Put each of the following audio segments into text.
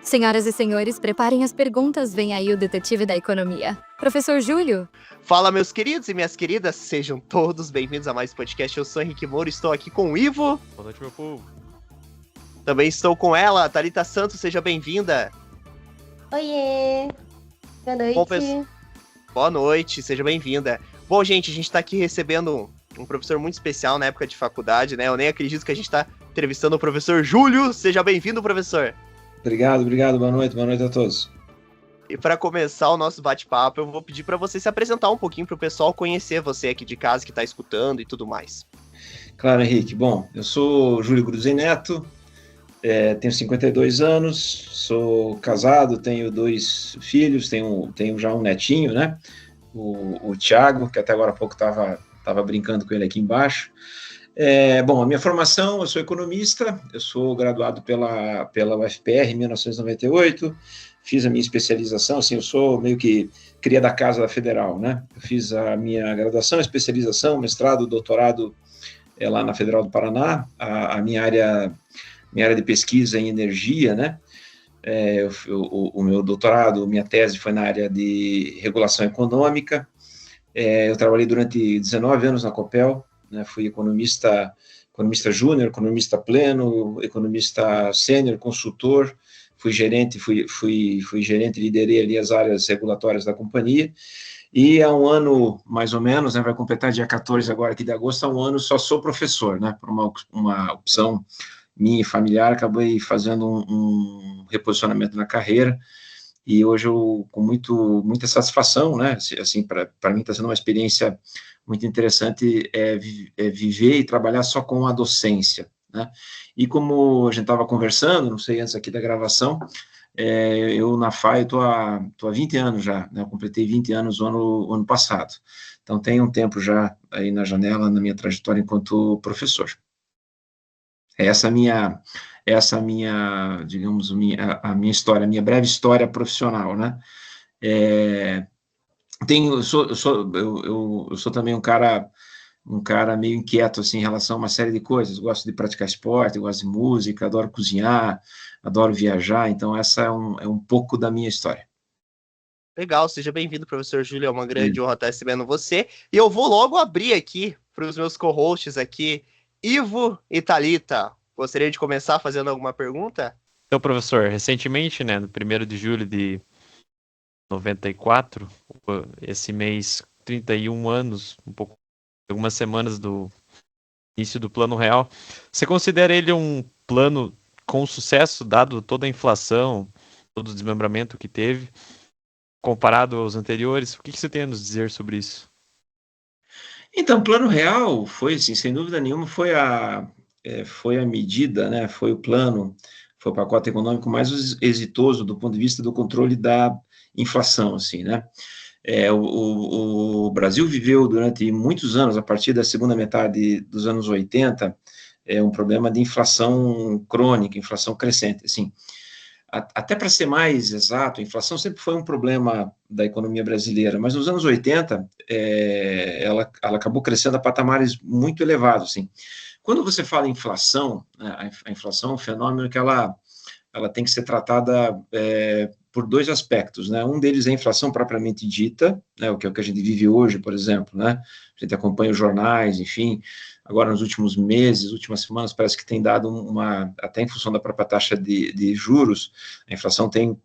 Senhoras e senhores, preparem as perguntas, vem aí o detetive da economia. Professor Júlio. Fala, meus queridos e minhas queridas, sejam todos bem-vindos a mais um podcast. Eu sou Henrique Moura, estou aqui com o Ivo. Boa noite, meu povo. Também estou com ela, Thalita Santos, seja bem-vinda. Oiê, boa noite. Boa noite, seja bem-vinda. Bom, gente, a gente está aqui recebendo um professor muito especial na época de faculdade, né? Eu nem acredito que a gente está entrevistando o professor Júlio. Seja bem-vindo, professor. Obrigado, boa noite a todos. E para começar o nosso bate-papo, eu vou pedir para você se apresentar um pouquinho para o pessoal conhecer você aqui de casa que está escutando e tudo mais. Claro, Henrique. Bom, eu sou Júlio Gruzin Neto, tenho 52 anos, sou casado, tenho 2 filhos, tenho já um netinho, né? O Thiago, que até agora há pouco estava brincando com ele aqui embaixo. Bom, a minha formação, eu sou economista, eu sou graduado pela UFPR em 1998, fiz a minha especialização, assim, eu sou meio que cria da casa da Federal, né? Eu fiz a minha graduação, especialização, mestrado, doutorado lá na Federal do Paraná, a minha área de pesquisa em energia, né? O meu doutorado, minha tese foi na área de regulação econômica. Eu trabalhei durante 19 anos na Copel, né? Fui economista júnior, economista pleno, economista sênior, consultor, fui gerente, liderei ali as áreas regulatórias da companhia, e há um ano, mais ou menos, né, vai completar dia 14 agora aqui de agosto, há um ano só sou professor, né, por uma opção minha e familiar, acabei fazendo um reposicionamento na carreira, e hoje eu, com muita satisfação, né, assim, para mim está sendo uma experiência muito interessante viver e trabalhar só com a docência, né, e como a gente estava conversando, não sei, antes aqui da gravação, eu na FAI estou há 20 anos já, né, eu completei 20 anos o ano passado, então tem um tempo já aí na janela, na minha trajetória enquanto professor. Essa minha, digamos, a minha história, a minha breve história profissional, né? Eu sou também um cara meio inquieto, assim, em relação a uma série de coisas. Gosto de praticar esporte, gosto de música, adoro cozinhar, adoro viajar. Então, essa é um pouco da minha história. Legal, seja bem-vindo, professor Júlio. É uma grande honra estar recebendo você. E eu vou logo abrir aqui para os meus co-hosts aqui, Ivo e Thalita. Gostaria de começar fazendo alguma pergunta? Então, professor, recentemente, né, no 1º de julho de 94, esse mês, 31 anos, algumas semanas do início do Plano Real, você considera ele um plano com sucesso, dado toda a inflação, todo o desmembramento que teve, comparado aos anteriores? O que você tem a nos dizer sobre isso? Então, o Plano Real foi, assim, sem dúvida nenhuma, foi a medida, né, foi o plano, foi o pacote econômico mais exitoso do ponto de vista do controle da inflação, assim, né. O Brasil viveu durante muitos anos, a partir da segunda metade dos anos 80, um problema de inflação crônica, inflação crescente, assim. Até para ser mais exato, a inflação sempre foi um problema da economia brasileira, mas nos anos 80, ela acabou crescendo a patamares muito elevados, assim. Quando você fala em inflação, né, a inflação é um fenômeno que ela tem que ser tratada por 2 aspectos, né? Um deles é a inflação propriamente dita, né, o que é o que a gente vive hoje, por exemplo, né? A gente acompanha os jornais, enfim, agora nos últimos meses, últimas semanas, parece que tem dado até em função da própria taxa de juros, a inflação tem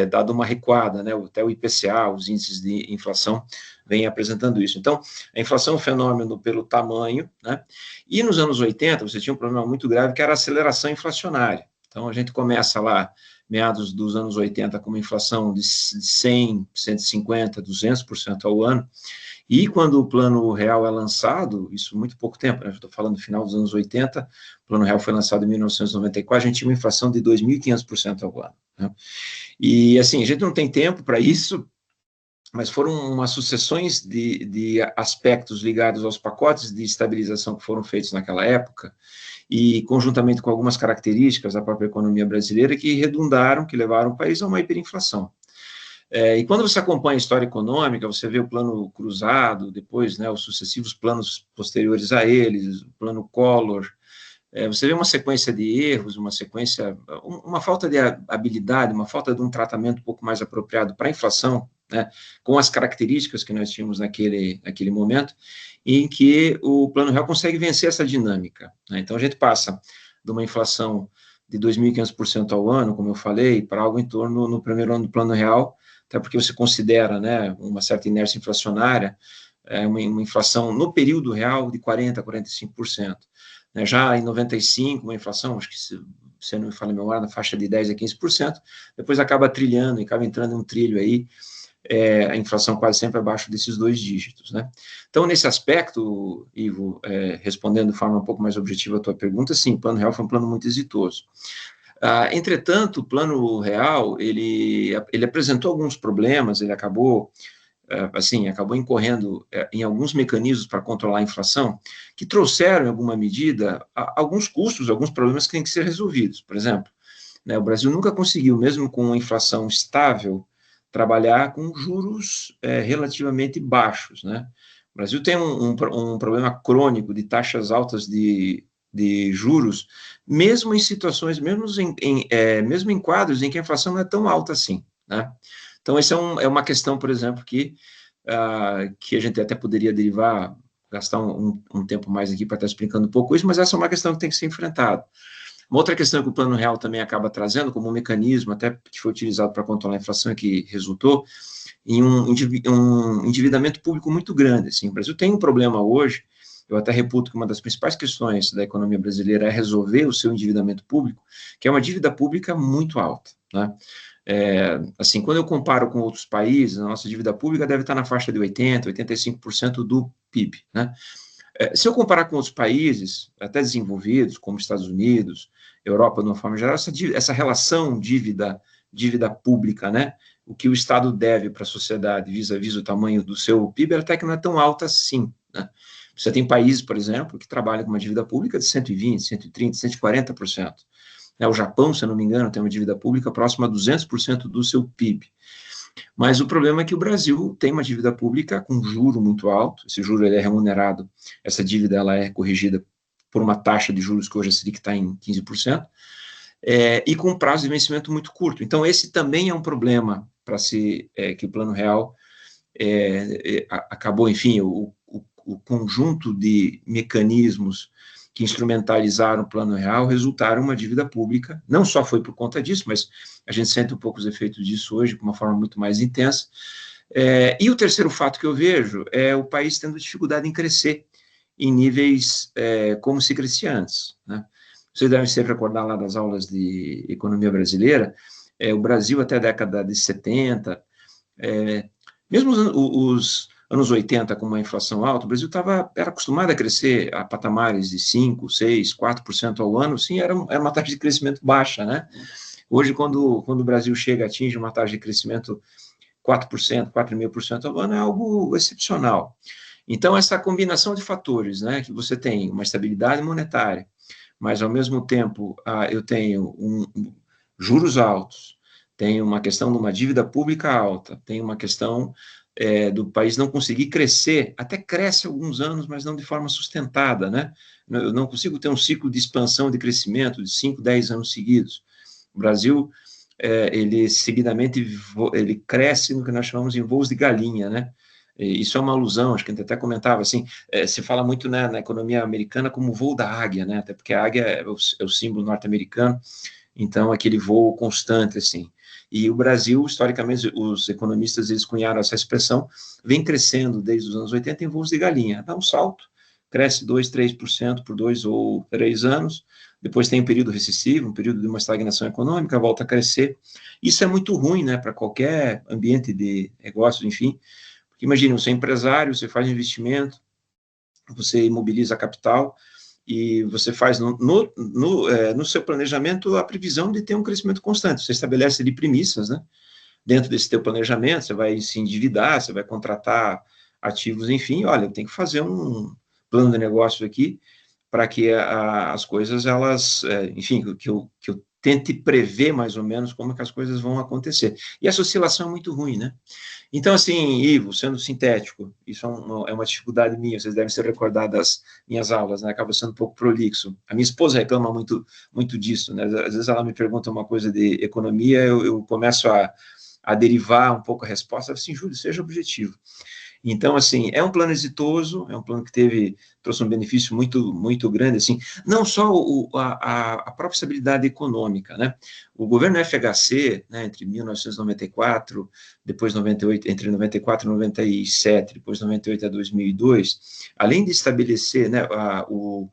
dado uma recuada, né? Até o IPCA, os índices de inflação, vem apresentando isso. Então, a inflação é um fenômeno pelo tamanho, né? E nos anos 80, você tinha um problema muito grave, que era a aceleração inflacionária. Então, a gente começa lá, meados dos anos 80, com uma inflação de 100, 150, 200% ao ano, e quando o Plano Real é lançado, isso muito pouco tempo, né? Estou falando do final dos anos 80, o Plano Real foi lançado em 1994, a gente tinha uma inflação de 2.500% ao ano, né? E, assim, a gente não tem tempo para isso, mas foram umas sucessões de aspectos ligados aos pacotes de estabilização que foram feitos naquela época, e conjuntamente com algumas características da própria economia brasileira que levaram o país a uma hiperinflação. E quando você acompanha a história econômica, você vê o plano cruzado, depois, né, os sucessivos planos posteriores a eles, o plano Collor, você vê uma sequência de erros, uma falta de habilidade, uma falta de um tratamento um pouco mais apropriado para a inflação, né, com as características que nós tínhamos naquele momento, em que o Plano Real consegue vencer essa dinâmica, né? Então, a gente passa de uma inflação de 2.500% ao ano, como eu falei, para algo em torno, no primeiro ano do Plano Real, até porque você considera, né, uma certa inércia inflacionária, uma inflação no período real de 40% a 45%. Né? Já em 95, uma inflação, acho que se eu não me falo a memória, na faixa de 10% a 15%, depois acaba trilhando, acaba entrando em um trilho aí, a inflação quase sempre abaixo desses 2 dígitos, né? Então, nesse aspecto, Ivo, respondendo de forma um pouco mais objetiva a tua pergunta, sim, o Plano Real foi um plano muito exitoso. Entretanto, o Plano Real, ele apresentou alguns problemas, ele acabou incorrendo em alguns mecanismos para controlar a inflação, que trouxeram, em alguma medida, alguns custos, alguns problemas que têm que ser resolvidos. Por exemplo, né, o Brasil nunca conseguiu, mesmo com uma inflação estável, trabalhar com juros relativamente baixos, né? O Brasil tem um problema crônico de taxas altas de juros, mesmo em situações, mesmo em quadros em que a inflação não é tão alta assim, né? Então, essa é uma questão, por exemplo, que a gente até poderia gastar um tempo mais aqui para estar explicando um pouco isso, mas essa é uma questão que tem que ser enfrentada. Uma outra questão que o Plano Real também acaba trazendo, como um mecanismo até que foi utilizado para controlar a inflação e que resultou em um endividamento público muito grande. Assim. O Brasil tem um problema hoje, eu até reputo que uma das principais questões da economia brasileira é resolver o seu endividamento público, que é uma dívida pública muito alta, né? Assim, quando eu comparo com outros países, a nossa dívida pública deve estar na faixa de 80%, 85% do PIB, né? Se eu comparar com outros países, até desenvolvidos, como Estados Unidos, Europa, de uma forma geral, essa relação dívida pública, né? O que o Estado deve para a sociedade vis-à-vis o tamanho do seu PIB, até que não é tão alta assim, né? Você tem países, por exemplo, que trabalham com uma dívida pública de 120%, 130%, 140%. O Japão, se eu não me engano, tem uma dívida pública próxima a 200% do seu PIB. Mas o problema é que o Brasil tem uma dívida pública com juro muito alto, esse juro ele é remunerado, essa dívida ela é corrigida por uma taxa de juros que hoje a Selic está em 15%, e com um prazo de vencimento muito curto. Então, esse também é um problema que o Plano Real acabou, enfim, o conjunto de mecanismos que instrumentalizaram o Plano Real resultaram uma dívida pública, não só foi por conta disso, mas a gente sente um pouco os efeitos disso hoje, de uma forma muito mais intensa. E o terceiro fato que eu vejo é o país tendo dificuldade em crescer em níveis como se crescia antes, né? Vocês devem sempre recordar lá das aulas de economia brasileira, o Brasil até a década de 70, mesmo os anos 80, com uma inflação alta, o Brasil era acostumado a crescer a patamares de 5%, 6%, 4% ao ano, sim, era uma taxa de crescimento baixa, né? Hoje, quando o Brasil atinge uma taxa de crescimento 4%, 4,5% ao ano, é algo excepcional. Então, essa combinação de fatores, né, que você tem uma estabilidade monetária, mas, ao mesmo tempo, eu tenho juros altos, tenho uma questão de uma dívida pública alta, tenho uma questão do país não conseguir crescer, até cresce alguns anos, mas não de forma sustentada, né? Eu não consigo ter um ciclo de expansão, de crescimento de 5, 10 anos seguidos. O Brasil, ele seguidamente, ele cresce no que nós chamamos de voos de galinha, né? Isso é uma alusão, acho que a gente até comentava, assim, se fala muito, né, na economia americana como o voo da águia, né? Até porque a águia é o símbolo norte-americano, então aquele voo constante, assim. E o Brasil, historicamente, os economistas, eles cunharam essa expressão, vem crescendo desde os anos 80 em voos de galinha. Dá um salto, cresce 2%, 3% por 2 ou 3 anos, depois tem um período recessivo, um período de uma estagnação econômica, volta a crescer. Isso é muito ruim, né, para qualquer ambiente de negócios, enfim, porque imagina, você é empresário, você faz investimento, você imobiliza capital, e você faz no seu planejamento a previsão de ter um crescimento constante. Você estabelece ali premissas, né? Dentro desse teu planejamento, você vai se endividar, você vai contratar ativos, enfim, olha, eu tenho que fazer um plano de negócio aqui para que as coisas, elas, enfim, que eu tente prever mais ou menos como que as coisas vão acontecer. E essa oscilação é muito ruim, né? Então, assim, Ivo, sendo sintético, isso é uma dificuldade minha, vocês devem se recordar das minhas aulas, né? Acaba sendo um pouco prolixo. A minha esposa reclama muito disso, né? Às vezes ela me pergunta uma coisa de economia, eu começo a derivar um pouco a resposta, assim, Júlio, seja objetivo. Então, assim, é um plano exitoso, é um plano que trouxe um benefício muito grande, assim, não só a própria estabilidade econômica, né? O governo FHC, né, entre 1994, depois 98, entre 94 e 97, depois 98 a 2002, além de estabelecer, né, o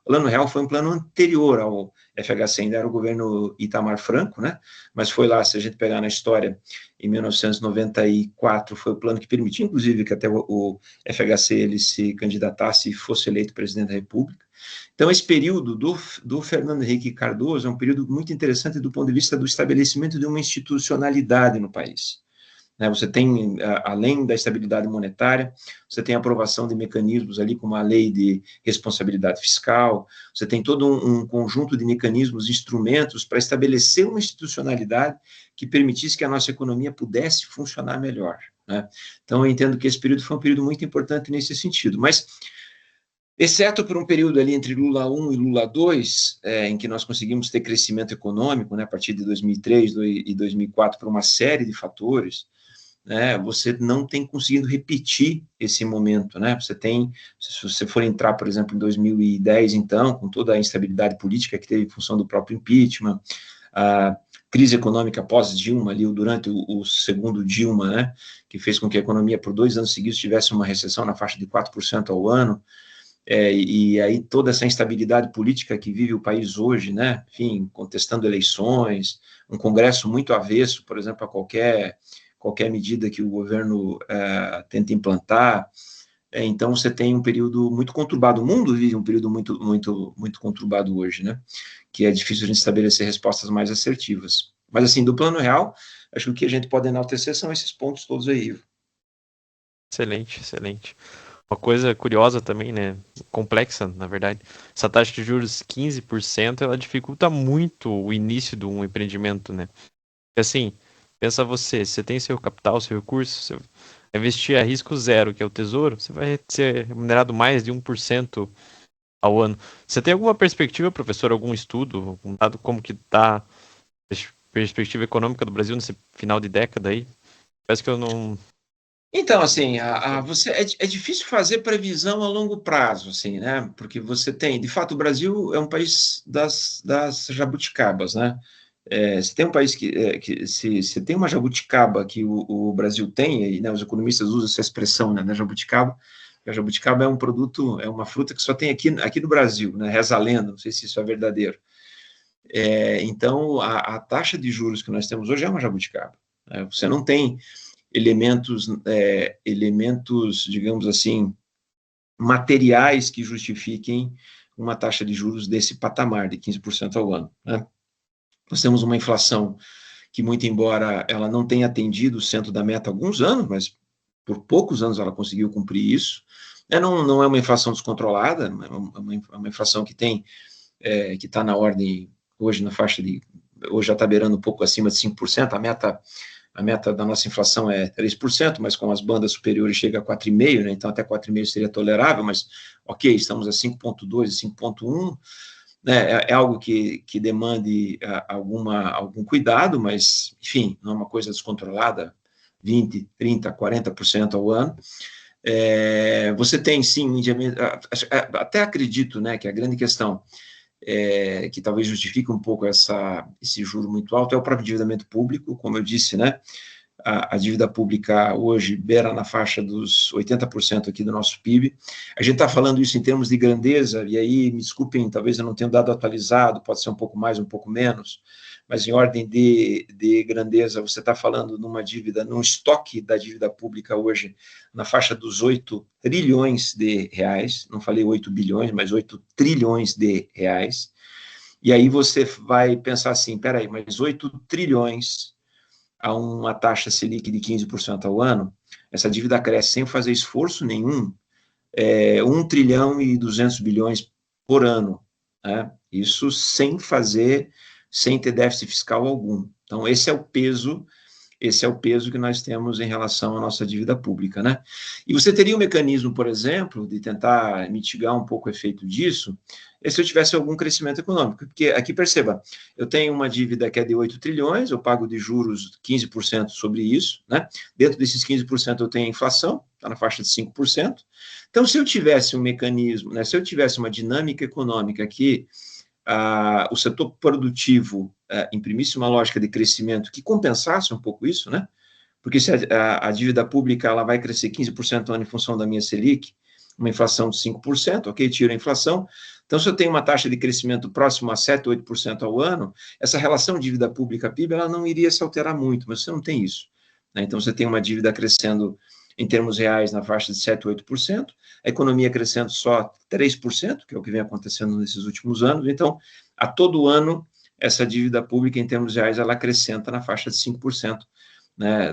Plano Real foi um plano anterior ao FHC, ainda era o governo Itamar Franco, né? Mas foi lá, se a gente pegar na história, em 1994 foi o plano que permitiu, inclusive, que até o FHC ele se candidatasse e fosse eleito presidente da República. Então, esse período do Fernando Henrique Cardoso é um período muito interessante do ponto de vista do estabelecimento de uma institucionalidade no país. Você tem, além da estabilidade monetária, você tem a aprovação de mecanismos ali, como a lei de responsabilidade fiscal, você tem todo um conjunto de mecanismos, instrumentos para estabelecer uma institucionalidade que permitisse que a nossa economia pudesse funcionar melhor, né? Então, eu entendo que esse período foi um período muito importante nesse sentido, mas exceto por um período ali entre Lula I e Lula II, em que nós conseguimos ter crescimento econômico, né, a partir de 2003 e 2004, por uma série de fatores, né, você não tem conseguido repetir esse momento, né? Você tem, se você for entrar, por exemplo, em 2010, então, com toda a instabilidade política que teve em função do próprio impeachment, a crise econômica pós-Dilma, ali, durante o segundo Dilma, né, que fez com que a economia, por 2 anos seguidos, tivesse uma recessão na faixa de 4% ao ano, e aí toda essa instabilidade política que vive o país hoje, né, enfim, contestando eleições, um Congresso muito avesso, por exemplo, a qualquer medida que o governo tenta implantar. Então, você tem um período muito conturbado. O mundo vive um período muito conturbado hoje, né? Que é difícil a gente estabelecer respostas mais assertivas. Mas, assim, do plano real, acho que o que a gente pode enaltecer são esses pontos todos aí, Ivo. Excelente, excelente. Uma coisa curiosa também, né? Complexa, na verdade. Essa taxa de juros 15%, ela dificulta muito o início de um empreendimento, né? Assim, pensa você tem seu capital, seu recurso, você vai investir a risco zero, que é o tesouro, você vai ser remunerado mais de 1% ao ano. Você tem alguma perspectiva, professor, algum estudo, algum dado como que está a perspectiva econômica do Brasil nesse final de década aí? Parece que eu não... Então, assim, é difícil fazer previsão a longo prazo, assim, né? Porque você tem, de fato, o Brasil é um país das jabuticabas, né? Se tem um país se tem uma jabuticaba que o Brasil tem, e, né, os economistas usam essa expressão, né, da jabuticaba, a jabuticaba é um produto, é uma fruta que só tem aqui no Brasil, né? Reza a lenda, não sei se isso é verdadeiro. Então, a taxa de juros que nós temos hoje é uma jabuticaba, né? Você não tem elementos, digamos assim, materiais que justifiquem uma taxa de juros desse patamar, de 15% ao ano, né? Nós temos uma inflação que, muito embora ela não tenha atendido o centro da meta há alguns anos, mas por poucos anos ela conseguiu cumprir isso. Não é uma inflação descontrolada, é uma inflação que está na ordem, hoje na faixa de, hoje já está beirando um pouco acima de 5%, a meta da nossa inflação é 3%, mas com as bandas superiores chega a 4,5%, né? Então até 4,5% seria tolerável, mas ok, estamos a 5,2%, 5,1%, né? É algo que demande algum cuidado, mas, enfim, não é uma coisa descontrolada, 20%, 30%, 40% ao ano. Você tem, sim, até acredito, né, que a grande questão que talvez justifique um pouco esse juro muito alto é o próprio endividamento público, como eu disse, né? A dívida pública hoje beira na faixa dos 80% aqui do nosso PIB. A gente está falando isso em termos de grandeza, e aí, me desculpem, talvez eu não tenha dado atualizado, pode ser um pouco mais, um pouco menos, mas em ordem de grandeza, você está falando numa dívida, num estoque da dívida pública hoje, na faixa dos 8 trilhões de reais, não falei 8 bilhões, mas 8 trilhões de reais, e aí você vai pensar assim, peraí, mas 8 trilhões a uma taxa Selic de 15% ao ano, essa dívida cresce sem fazer esforço nenhum, 1 trilhão e 200 bilhões por ano, né? Isso sem fazer sem ter déficit fiscal algum. Então, esse é o peso que nós temos em relação à nossa dívida pública, né? E você teria um mecanismo, por exemplo, de tentar mitigar um pouco o efeito disso, se eu tivesse algum crescimento econômico, porque aqui, perceba, eu tenho uma dívida que é de 8 trilhões, eu pago de juros 15% sobre isso, né? Dentro desses 15% eu tenho a inflação, está na faixa de 5%. Então, se eu tivesse um mecanismo, né, se eu tivesse uma dinâmica econômica que o setor produtivo imprimisse uma lógica de crescimento que compensasse um pouco isso, né? Porque se a dívida pública ela vai crescer 15% ao ano em função da minha Selic, uma inflação de 5%, ok, tira a inflação. Então, se eu tenho uma taxa de crescimento próximo a 7, 8% ao ano, essa relação dívida pública-PIB ela não iria se alterar muito, mas você não tem isso, né? Então, você tem uma dívida crescendo em termos reais na faixa de 7, 8%, a economia crescendo só 3%, que é o que vem acontecendo nesses últimos anos. Então, a todo ano, essa dívida pública em termos reais, ela acrescenta na faixa de 5%, né,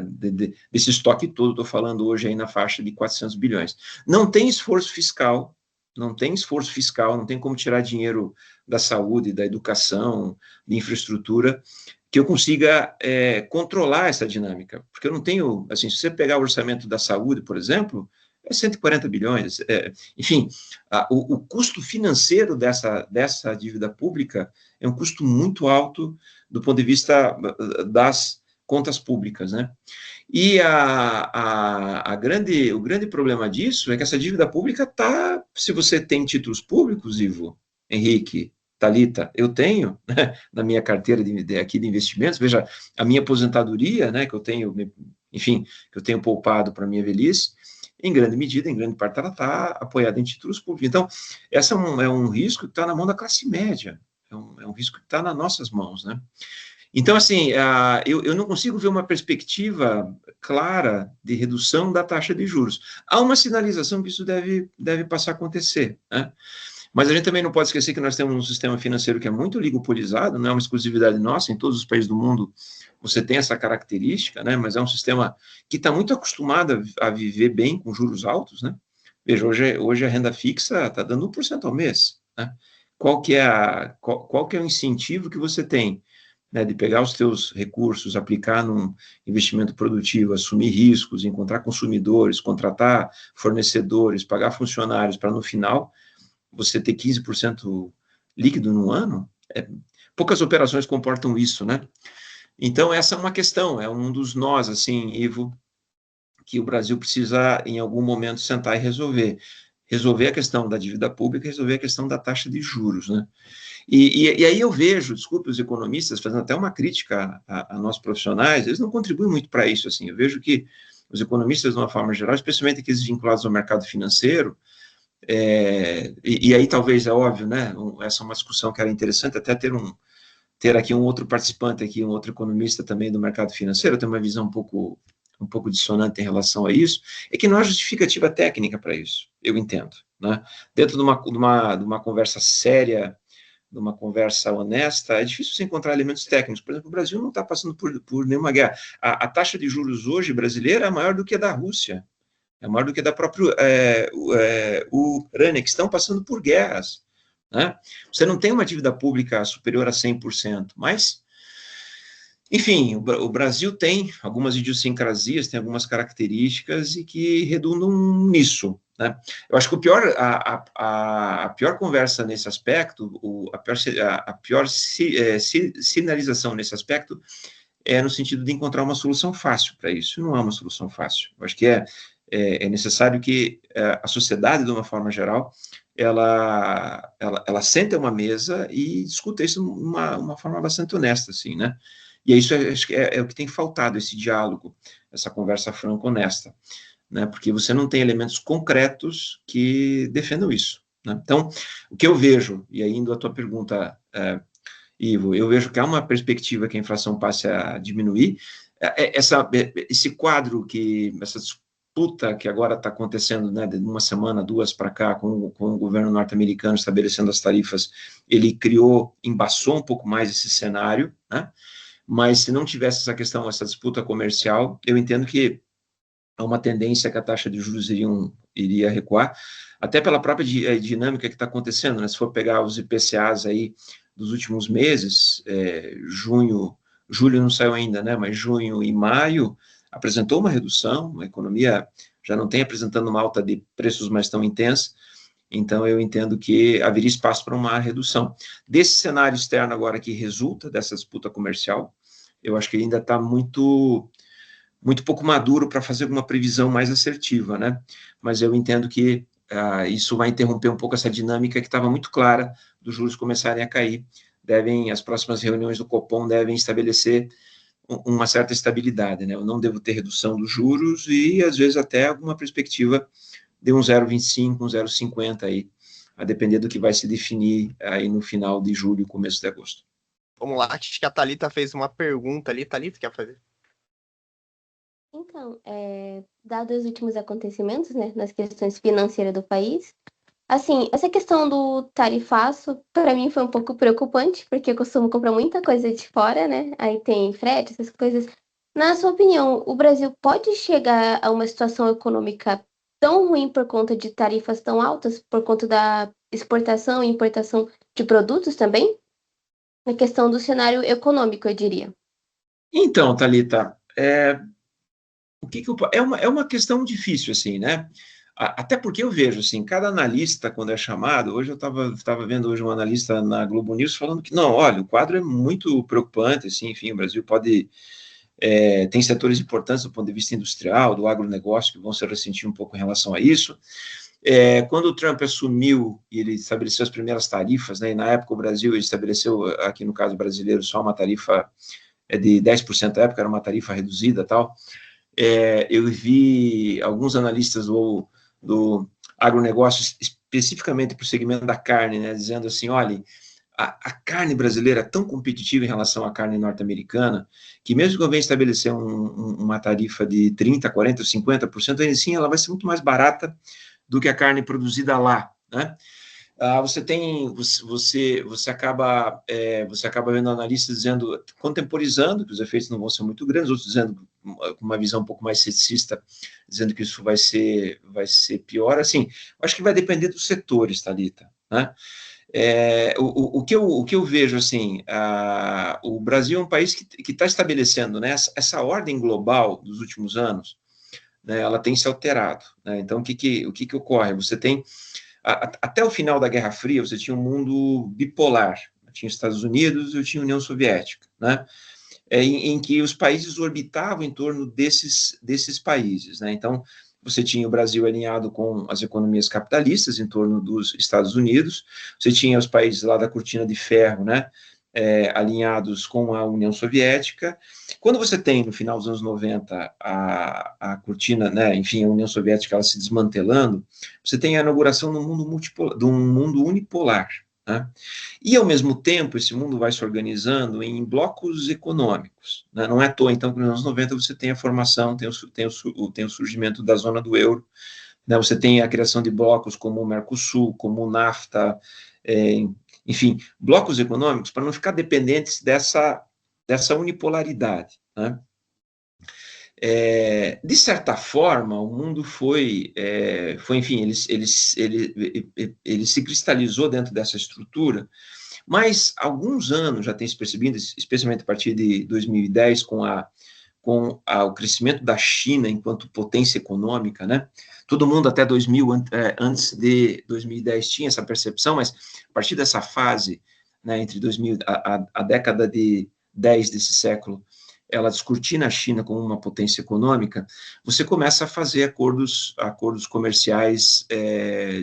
desse estoque todo, estou falando hoje aí na faixa de 400 bilhões. Não tem esforço fiscal, não tem como tirar dinheiro da saúde, da educação, de infraestrutura, que eu consiga controlar essa dinâmica, porque eu não tenho, assim, se você pegar o orçamento da saúde, por exemplo, é 140 bilhões, enfim, o custo financeiro dessa dívida pública é um custo muito alto do ponto de vista das contas públicas, né? E o grande problema disso é que essa dívida pública está, se você tem títulos públicos, Ivo, Henrique, Thalita, eu tenho, né, na minha carteira aqui de investimentos, veja, a minha aposentadoria, né, que eu tenho, enfim, que eu tenho poupado para a minha velhice, em grande medida, em grande parte, ela está apoiada em títulos públicos. Então, esse é um risco que está na mão da classe média, é um risco que está nas nossas mãos, né? Então, assim, eu não consigo ver uma perspectiva clara de redução da taxa de juros. Há uma sinalização que isso deve passar a acontecer, né? Mas a gente também não pode esquecer que nós temos um sistema financeiro que é muito oligopolizado, não é uma exclusividade nossa, em todos os países do mundo você tem essa característica, né? Mas é um sistema que está muito acostumado a viver bem com juros altos, né? Veja, hoje a renda fixa está dando 1% ao mês, né? Qual que é o incentivo que você tem, né, de pegar os teus recursos, aplicar num investimento produtivo, assumir riscos, encontrar consumidores, contratar fornecedores, pagar funcionários, para no final você ter 15% líquido no ano? Poucas operações comportam isso, né? Então, essa é uma questão, é um dos nós, assim, Ivo, que o Brasil precisa, em algum momento, sentar e resolver. Resolver a questão da dívida pública e resolver a questão da taxa de juros, né? E aí eu vejo, desculpe os economistas, fazendo até uma crítica a nós profissionais, eles não contribuem muito para isso, assim, eu vejo que os economistas, de uma forma geral, especialmente aqueles vinculados ao mercado financeiro, e aí talvez é óbvio, né, essa é uma discussão que era interessante, até ter aqui um outro participante, aqui, um outro economista também do mercado financeiro, tem uma visão um pouco dissonante em relação a isso, é que não há justificativa técnica para isso, eu entendo, né? Dentro de uma conversa séria, de uma conversa honesta, é difícil você encontrar elementos técnicos. Por exemplo, o Brasil não está passando por nenhuma guerra. A taxa de juros hoje brasileira é maior do que a da Rússia, é maior do que a da própria Ucrânia, que estão passando por guerras, né? Você não tem uma dívida pública superior a 100%, mas, enfim, o Brasil tem algumas idiosincrasias, tem algumas características e que redundam nisso, né? Eu acho que a pior conversa nesse aspecto, a pior sinalização nesse aspecto é no sentido de encontrar uma solução fácil para isso. Não é uma solução fácil. Eu acho que é necessário que a sociedade, de uma forma geral, ela sente a uma mesa e discuta isso de uma forma bastante honesta, assim, né? E isso acho que é o que tem faltado, esse diálogo, essa conversa franca, honesta, né? Porque você não tem elementos concretos que defendam isso, né? Então, o que eu vejo, e aí indo à tua pergunta, Ivo, eu vejo que há uma perspectiva que a inflação passe a diminuir. Esse quadro, essa disputa que agora está acontecendo, né, de uma semana, duas para cá, com o governo norte-americano estabelecendo as tarifas, ele embaçou um pouco mais esse cenário, né? Mas se não tivesse essa questão, essa disputa comercial, eu entendo que há uma tendência que a taxa de juros iria recuar, até pela própria dinâmica que está acontecendo, né? Se for pegar os IPCAs aí dos últimos meses, julho não saiu ainda, né, mas junho e maio apresentou uma redução, a economia já não tem apresentando uma alta de preços mais tão intensa, então eu entendo que haveria espaço para uma redução. Desse cenário externo agora que resulta dessa disputa comercial, eu acho que ainda está muito pouco maduro para fazer uma previsão mais assertiva, né? Mas eu entendo que isso vai interromper um pouco essa dinâmica que estava muito clara dos juros começarem a cair. As próximas reuniões do Copom devem estabelecer uma certa estabilidade, né? Eu não devo ter redução dos juros e, às vezes, até alguma perspectiva de um 0,25, um 0,50 aí, a depender do que vai se definir aí no final de julho, começo de agosto. Vamos lá, acho que a Thalita fez uma pergunta ali. Thalita, quer fazer? Então, dados os últimos acontecimentos, né, nas questões financeiras do país, assim, essa questão do tarifaço, para mim foi um pouco preocupante, porque eu costumo comprar muita coisa de fora, né, aí tem frete, essas coisas. Na sua opinião, o Brasil pode chegar a uma situação econômica tão ruim por conta de tarifas tão altas, por conta da exportação e importação de produtos também? Na questão do cenário econômico, eu diria. Então, Thalita, é uma questão difícil, assim, né? Até porque eu vejo, assim, cada analista, quando é chamado, hoje eu estava vendo hoje um analista na Globo News falando que, não, olha, o quadro é muito preocupante, assim, enfim, o Brasil tem setores importantes do ponto de vista industrial, do agronegócio, que vão se ressentir um pouco em relação a isso. Quando o Trump assumiu e ele estabeleceu as primeiras tarifas, né, e na época o Brasil ele estabeleceu, aqui no caso brasileiro, só uma tarifa de 10%, na época era uma tarifa reduzida e tal, eu vi alguns analistas do agronegócio, especificamente para o segmento da carne, né, dizendo assim, olha, a carne brasileira é tão competitiva em relação à carne norte-americana, que mesmo que eu venha estabelecer uma tarifa de 30%, 40%, 50%, ainda assim ela vai ser muito mais barata do que a carne produzida lá, né? Você acaba vendo analistas dizendo, contemporizando, que os efeitos não vão ser muito grandes, outros dizendo, com uma visão um pouco mais ceticista, dizendo que isso vai ser pior. Assim, acho que vai depender dos setores, Thalita, né? O que eu vejo, assim, o Brasil é um país que está estabelecendo, né, essa ordem global dos últimos anos, né, ela tem se alterado, né? Então, o que ocorre? Você tem, até o final da Guerra Fria, você tinha um mundo bipolar, tinha os Estados Unidos e tinha a União Soviética, né? Em que os países orbitavam em torno desses países, né? Então, você tinha o Brasil alinhado com as economias capitalistas em torno dos Estados Unidos, você tinha os países lá da cortina de ferro, né, alinhados com a União Soviética. Quando você tem, no final dos anos 90, a cortina, né, enfim, a União Soviética ela se desmantelando, você tem a inauguração de um mundo unipolar, né? E, ao mesmo tempo, esse mundo vai se organizando em blocos econômicos, né? Não é à toa, então, que nos anos 90 você tem a formação, tem o surgimento da zona do euro, né? Você tem a criação de blocos como o Mercosul, como o NAFTA, enfim, blocos econômicos para não ficar dependentes dessa unipolaridade, né? De certa forma, o mundo enfim, ele se cristalizou dentro dessa estrutura, mas alguns anos já tem se percebido, especialmente a partir de 2010, com o crescimento da China enquanto potência econômica, né? Todo mundo até 2000, antes de 2010 tinha essa percepção, mas a partir dessa fase, né, entre 2000, a década de 10 desse século, ela descortina a China como uma potência econômica, você começa a fazer acordos comerciais,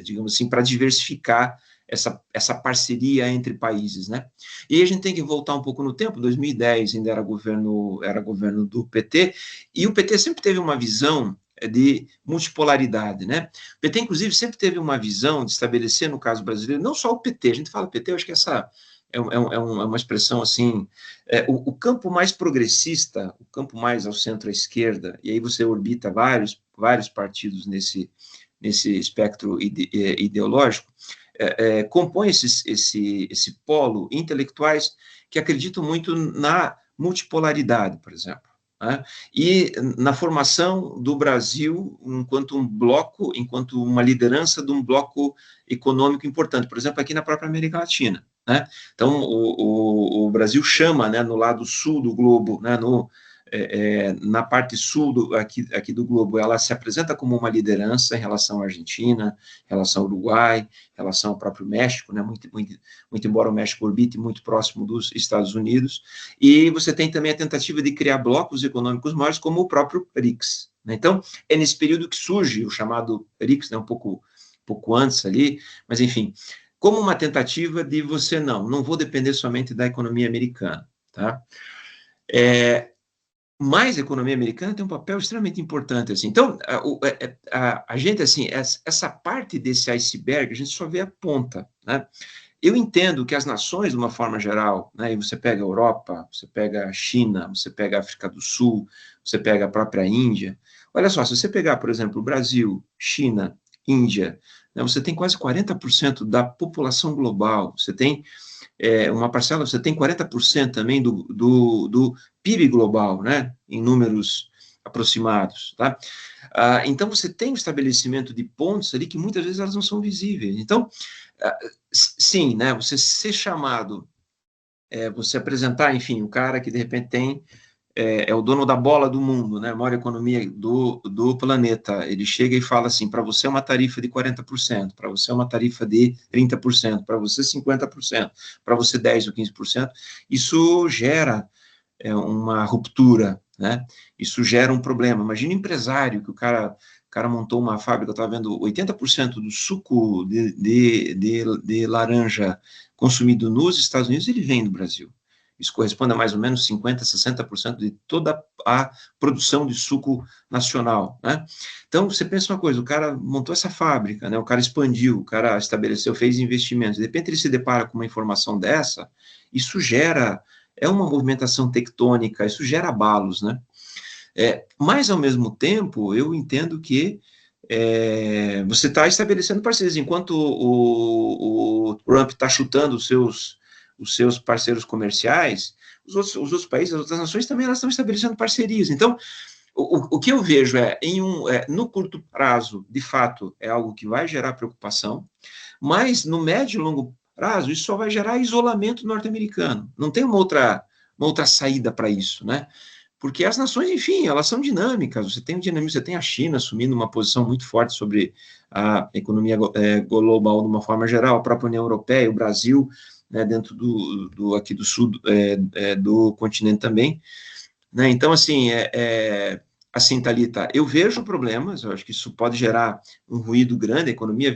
digamos assim, para diversificar essa parceria entre países, né? E aí a gente tem que voltar um pouco no tempo. 2010 ainda era governo do PT, e o PT sempre teve uma visão de multipolaridade, né? O PT, inclusive, sempre teve uma visão de estabelecer, no caso brasileiro, não só o PT, a gente fala PT, eu acho que essa é uma expressão assim, o campo mais progressista, o campo mais ao centro-esquerda, e aí você orbita vários partidos nesse espectro ideológico, compõe esse polo intelectuais que acreditam muito na multipolaridade, por exemplo, né? E na formação do Brasil enquanto um bloco, enquanto uma liderança de um bloco econômico importante, por exemplo, aqui na própria América Latina, né? Então, o Brasil chama, né, no lado sul do globo, né, na parte sul aqui do globo, ela se apresenta como uma liderança em relação à Argentina, em relação ao Uruguai, em relação ao próprio México, né, muito embora o México orbite muito próximo dos Estados Unidos, e você tem também a tentativa de criar blocos econômicos maiores, como o próprio BRICS, né? Então, é nesse período que surge o chamado BRICS, né, um pouco antes ali, mas enfim, como uma tentativa de você, não vou depender somente da economia americana, tá? Mas a economia americana tem um papel extremamente importante, assim. Então, a gente, assim, essa parte desse iceberg, a gente só vê a ponta, né? Eu entendo que as nações, de uma forma geral, né, e você pega a Europa, você pega a China, você pega a África do Sul, você pega a própria Índia. Olha só, se você pegar, por exemplo, o Brasil, China, Índia, né, você tem quase 40% da população global, você tem uma parcela, você tem 40% também do PIB global, né, em números aproximados, tá? Então, você tem um estabelecimento de pontos ali que muitas vezes elas não são visíveis. Então, sim, né, você ser chamado, você apresentar, enfim, o cara que de repente é o dono da bola do mundo, né, a maior economia do planeta, ele chega e fala assim, para você é uma tarifa de 40%, para você é uma tarifa de 30%, para você 50%, para você 10% ou 15%, isso gera uma ruptura, né, isso gera um problema. Imagina um empresário que o cara montou uma fábrica, eu estava vendo 80% do suco de laranja consumido nos Estados Unidos, ele vem do Brasil. Isso corresponde a mais ou menos 50%, 60% de toda a produção de suco nacional, né? Então, você pensa uma coisa, o cara montou essa fábrica, né? O cara expandiu, o cara estabeleceu, fez investimentos, de repente ele se depara com uma informação dessa, isso gera, uma movimentação tectônica, isso gera abalos, né? Mas, ao mesmo tempo, eu entendo que você está estabelecendo parcerias, enquanto o Trump está chutando os seus parceiros comerciais, os outros países, as outras nações também elas estão estabelecendo parcerias. Então, o que eu vejo no curto prazo, de fato, é algo que vai gerar preocupação, mas no médio e longo prazo, isso só vai gerar isolamento norte-americano. Não tem uma outra saída para isso, né? Porque as nações, enfim, elas são dinâmicas, você tem um dinamismo, você tem a China assumindo uma posição muito forte sobre a economia global de uma forma geral, a própria União Europeia, o Brasil, né, dentro aqui do sul do continente também, né? Então, assim, assim, Thalita, eu vejo problemas, eu acho que isso pode gerar um ruído grande, a economia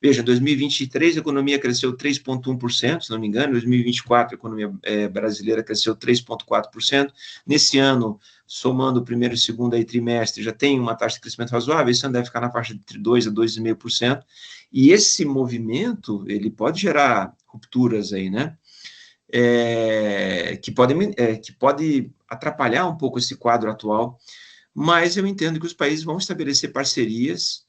veja, em 2023 a economia cresceu 3,1%, se não me engano, em 2024 a economia brasileira cresceu 3,4%, nesse ano, somando o primeiro e segundo trimestre, já tem uma taxa de crescimento razoável, esse ano deve ficar na faixa de 2% a 2,5%, e esse movimento, ele pode gerar rupturas aí, né? Que pode atrapalhar um pouco esse quadro atual, mas eu entendo que os países vão estabelecer parcerias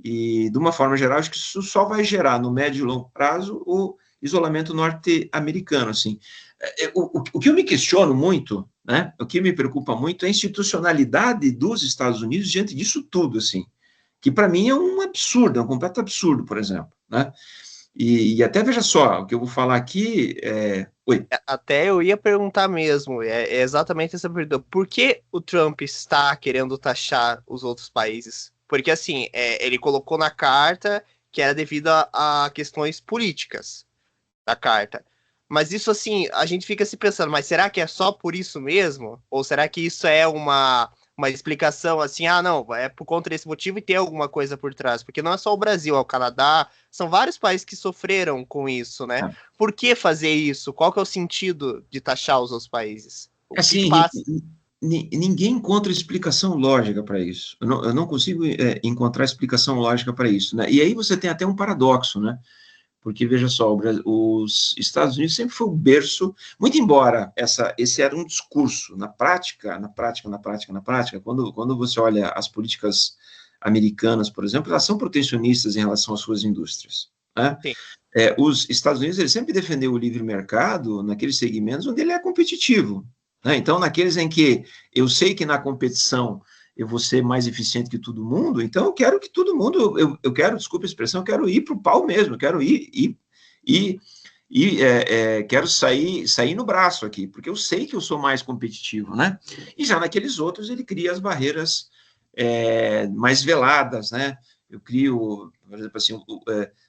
e, de uma forma geral, acho que isso só vai gerar, no médio e longo prazo, o isolamento norte-americano, assim. O que eu me questiono muito, né, o que me preocupa muito é a institucionalidade dos Estados Unidos diante disso tudo, assim, que para mim é um absurdo, é um completo absurdo, por exemplo, né? E até veja só, o que eu vou falar aqui Oi. Até eu ia perguntar mesmo, é exatamente essa pergunta. Por que o Trump está querendo taxar os outros países? Porque, assim, ele colocou na carta que era devido a questões políticas da carta. Mas isso, assim, a gente fica se pensando, mas será que é só por isso mesmo? Ou será que isso é uma explicação assim, não, é por conta desse motivo e tem alguma coisa por trás? Porque não é só o Brasil, é o Canadá, são vários países que sofreram com isso, né? Por que fazer isso? Qual que é o sentido de taxar os outros países? O assim, que passa? Ninguém encontra explicação lógica para isso. Eu não consigo encontrar explicação lógica para isso, né? E aí você tem até um paradoxo, né? Porque, veja só, os Estados Unidos sempre foi o berço, muito embora esse era um discurso, na prática, quando você olha as políticas americanas, por exemplo, elas são protecionistas em relação às suas indústrias, né? Os Estados Unidos, eles sempre defendeu o livre mercado naqueles segmentos onde ele é competitivo, né? Então, naqueles em que eu sei que na competição eu vou ser mais eficiente que todo mundo, então eu quero que todo mundo, eu quero, desculpa a expressão, eu quero ir para o pau mesmo, eu quero ir e quero sair no braço aqui, porque eu sei que eu sou mais competitivo, né? E já naqueles outros ele cria as barreiras mais veladas, né? Eu crio, por exemplo, assim,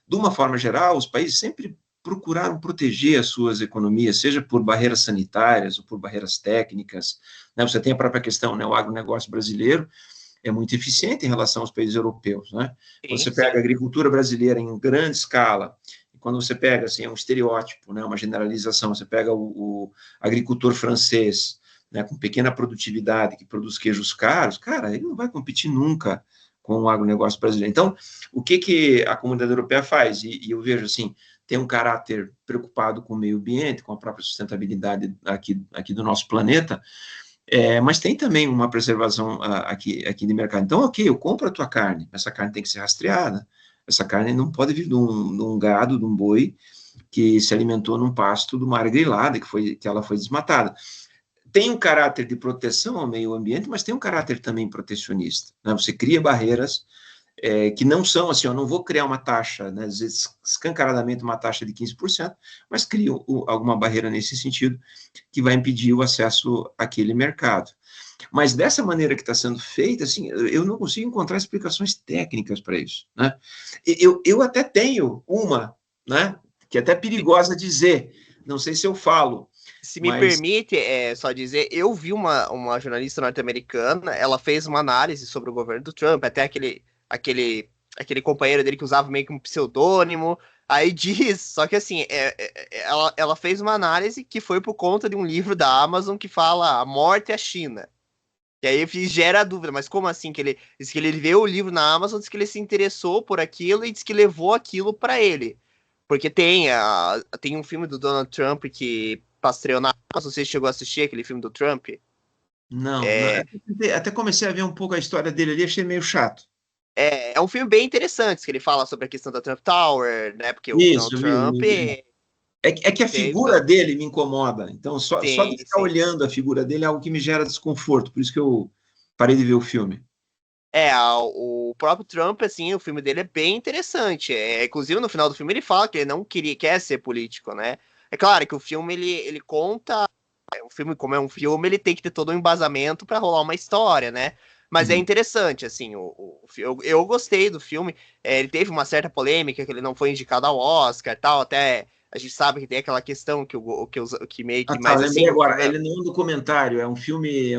de uma forma geral, os países sempre procuraram proteger as suas economias, seja por barreiras sanitárias ou por barreiras técnicas, né? Você tem a própria questão, né? O agronegócio brasileiro é muito eficiente em relação aos países europeus, né? Quando você pega a agricultura brasileira em grande escala, quando você pega, assim, é um estereótipo, né? Uma generalização, você pega o agricultor francês, né? Com pequena produtividade, que produz queijos caros, cara, ele não vai competir nunca com o agronegócio brasileiro. Então, o que a comunidade europeia faz? E eu vejo, assim, tem um caráter preocupado com o meio ambiente, com a própria sustentabilidade aqui do nosso planeta, mas tem também uma preservação aqui de mercado. Então, ok, eu compro a tua carne, essa carne tem que ser rastreada, essa carne não pode vir de um gado, de um boi, que se alimentou num pasto de uma área grilada, que ela foi desmatada. Tem um caráter de proteção ao meio ambiente, mas tem um caráter também protecionista, né? Você cria barreiras que não são assim, eu não vou criar uma taxa, né, às vezes escancaradamente uma taxa de 15%, mas crio alguma barreira nesse sentido que vai impedir o acesso àquele mercado. Mas dessa maneira que está sendo feita, assim, eu não consigo encontrar explicações técnicas para isso, né? Eu até tenho uma, né, que é até perigosa dizer, não sei se eu falo. Se me permite, só dizer, eu vi uma jornalista norte-americana, ela fez uma análise sobre o governo do Trump, até aquele companheiro dele que usava meio que um pseudônimo, aí diz, só que assim, ela fez uma análise que foi por conta de um livro da Amazon que fala A Morte à China. E aí gera dúvida, mas como assim que ele diz que ele leu o livro na Amazon, diz que ele se interessou por aquilo e diz que levou aquilo para ele. Porque tem um filme do Donald Trump que estreou na Amazon, você chegou a assistir aquele filme do Trump? Não, até comecei a ver um pouco a história dele ali, achei meio chato. É um filme bem interessante, que ele fala sobre a questão da Trump Tower, né? Porque o Donald Trump... É que a figura dele me incomoda. Então, só de ficar olhando a figura dele é algo que me gera desconforto. Por isso que eu parei de ver o filme. O próprio Trump, assim, o filme dele é bem interessante. Inclusive, no final do filme, ele fala que ele não quer ser político, né? É claro que o filme, ele conta... O filme, como é um filme, ele tem que ter todo um embasamento para rolar uma história, né? Mas é interessante, assim, eu gostei do filme. Ele teve uma certa polêmica, que ele não foi indicado ao Oscar e tal, até a gente sabe que tem aquela questão que meio que mais lembrei assim... agora, ele não é um documentário, é um filme,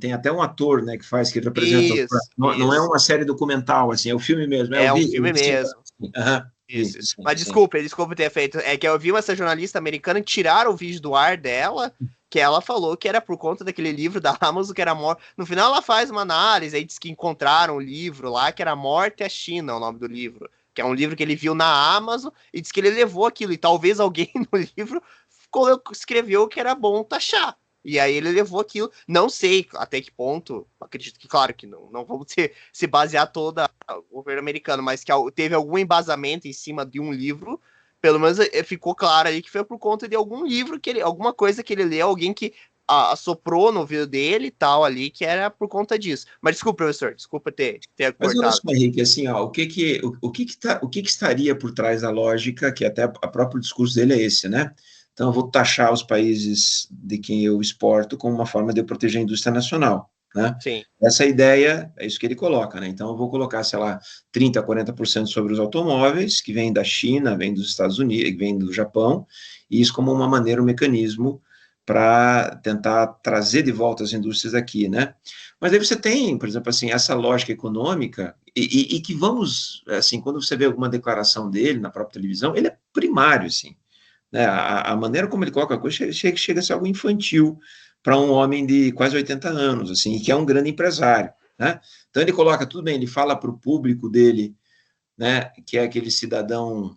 tem até um ator, né, que faz, que representa. Não é uma série documental, assim, é o filme mesmo. É um filme mesmo. Isso. Mas desculpa ter feito. É que eu vi essa jornalista americana tirar o vídeo do ar dela, que ela falou que era por conta daquele livro da Amazon que era morte. No final ela faz uma análise, aí diz que encontraram um livro lá que era Morte à China, o nome do livro. Que é um livro que ele viu na Amazon e diz que ele levou aquilo. E talvez alguém no livro escreveu que era bom taxar. E aí ele levou aquilo. Não sei até que ponto, acredito que, claro, que não vamos se basear toda o governo americano, mas que teve algum embasamento em cima de um livro. Pelo menos ficou claro aí que foi por conta de algum livro, alguma coisa que ele leu, alguém que assoprou no ouvido dele e tal ali, que era por conta disso. Mas desculpa, professor, desculpa ter Mas cortado. olha só, Henrique, assim, ó, o que estaria por trás da lógica, que até o próprio discurso dele é esse, né? Então, eu vou taxar os países de quem eu exporto como uma forma de eu proteger a indústria nacional, né? Sim. Essa ideia, é isso que ele coloca, né? Então, eu vou colocar, sei lá, 30% a 40% sobre os automóveis, que vêm da China, vêm dos Estados Unidos, vêm do Japão, e isso como uma maneira, um mecanismo para tentar trazer de volta as indústrias aqui, né? Mas aí você tem, por exemplo, assim, essa lógica econômica, e que vamos, assim, quando você vê alguma declaração dele na própria televisão, ele é primário, assim, né? A maneira como ele coloca a coisa chega a ser algo infantil para um homem de quase 80 anos, assim, e que é um grande empresário, né? Então ele coloca, tudo bem, ele fala para o público dele, né, que é aquele cidadão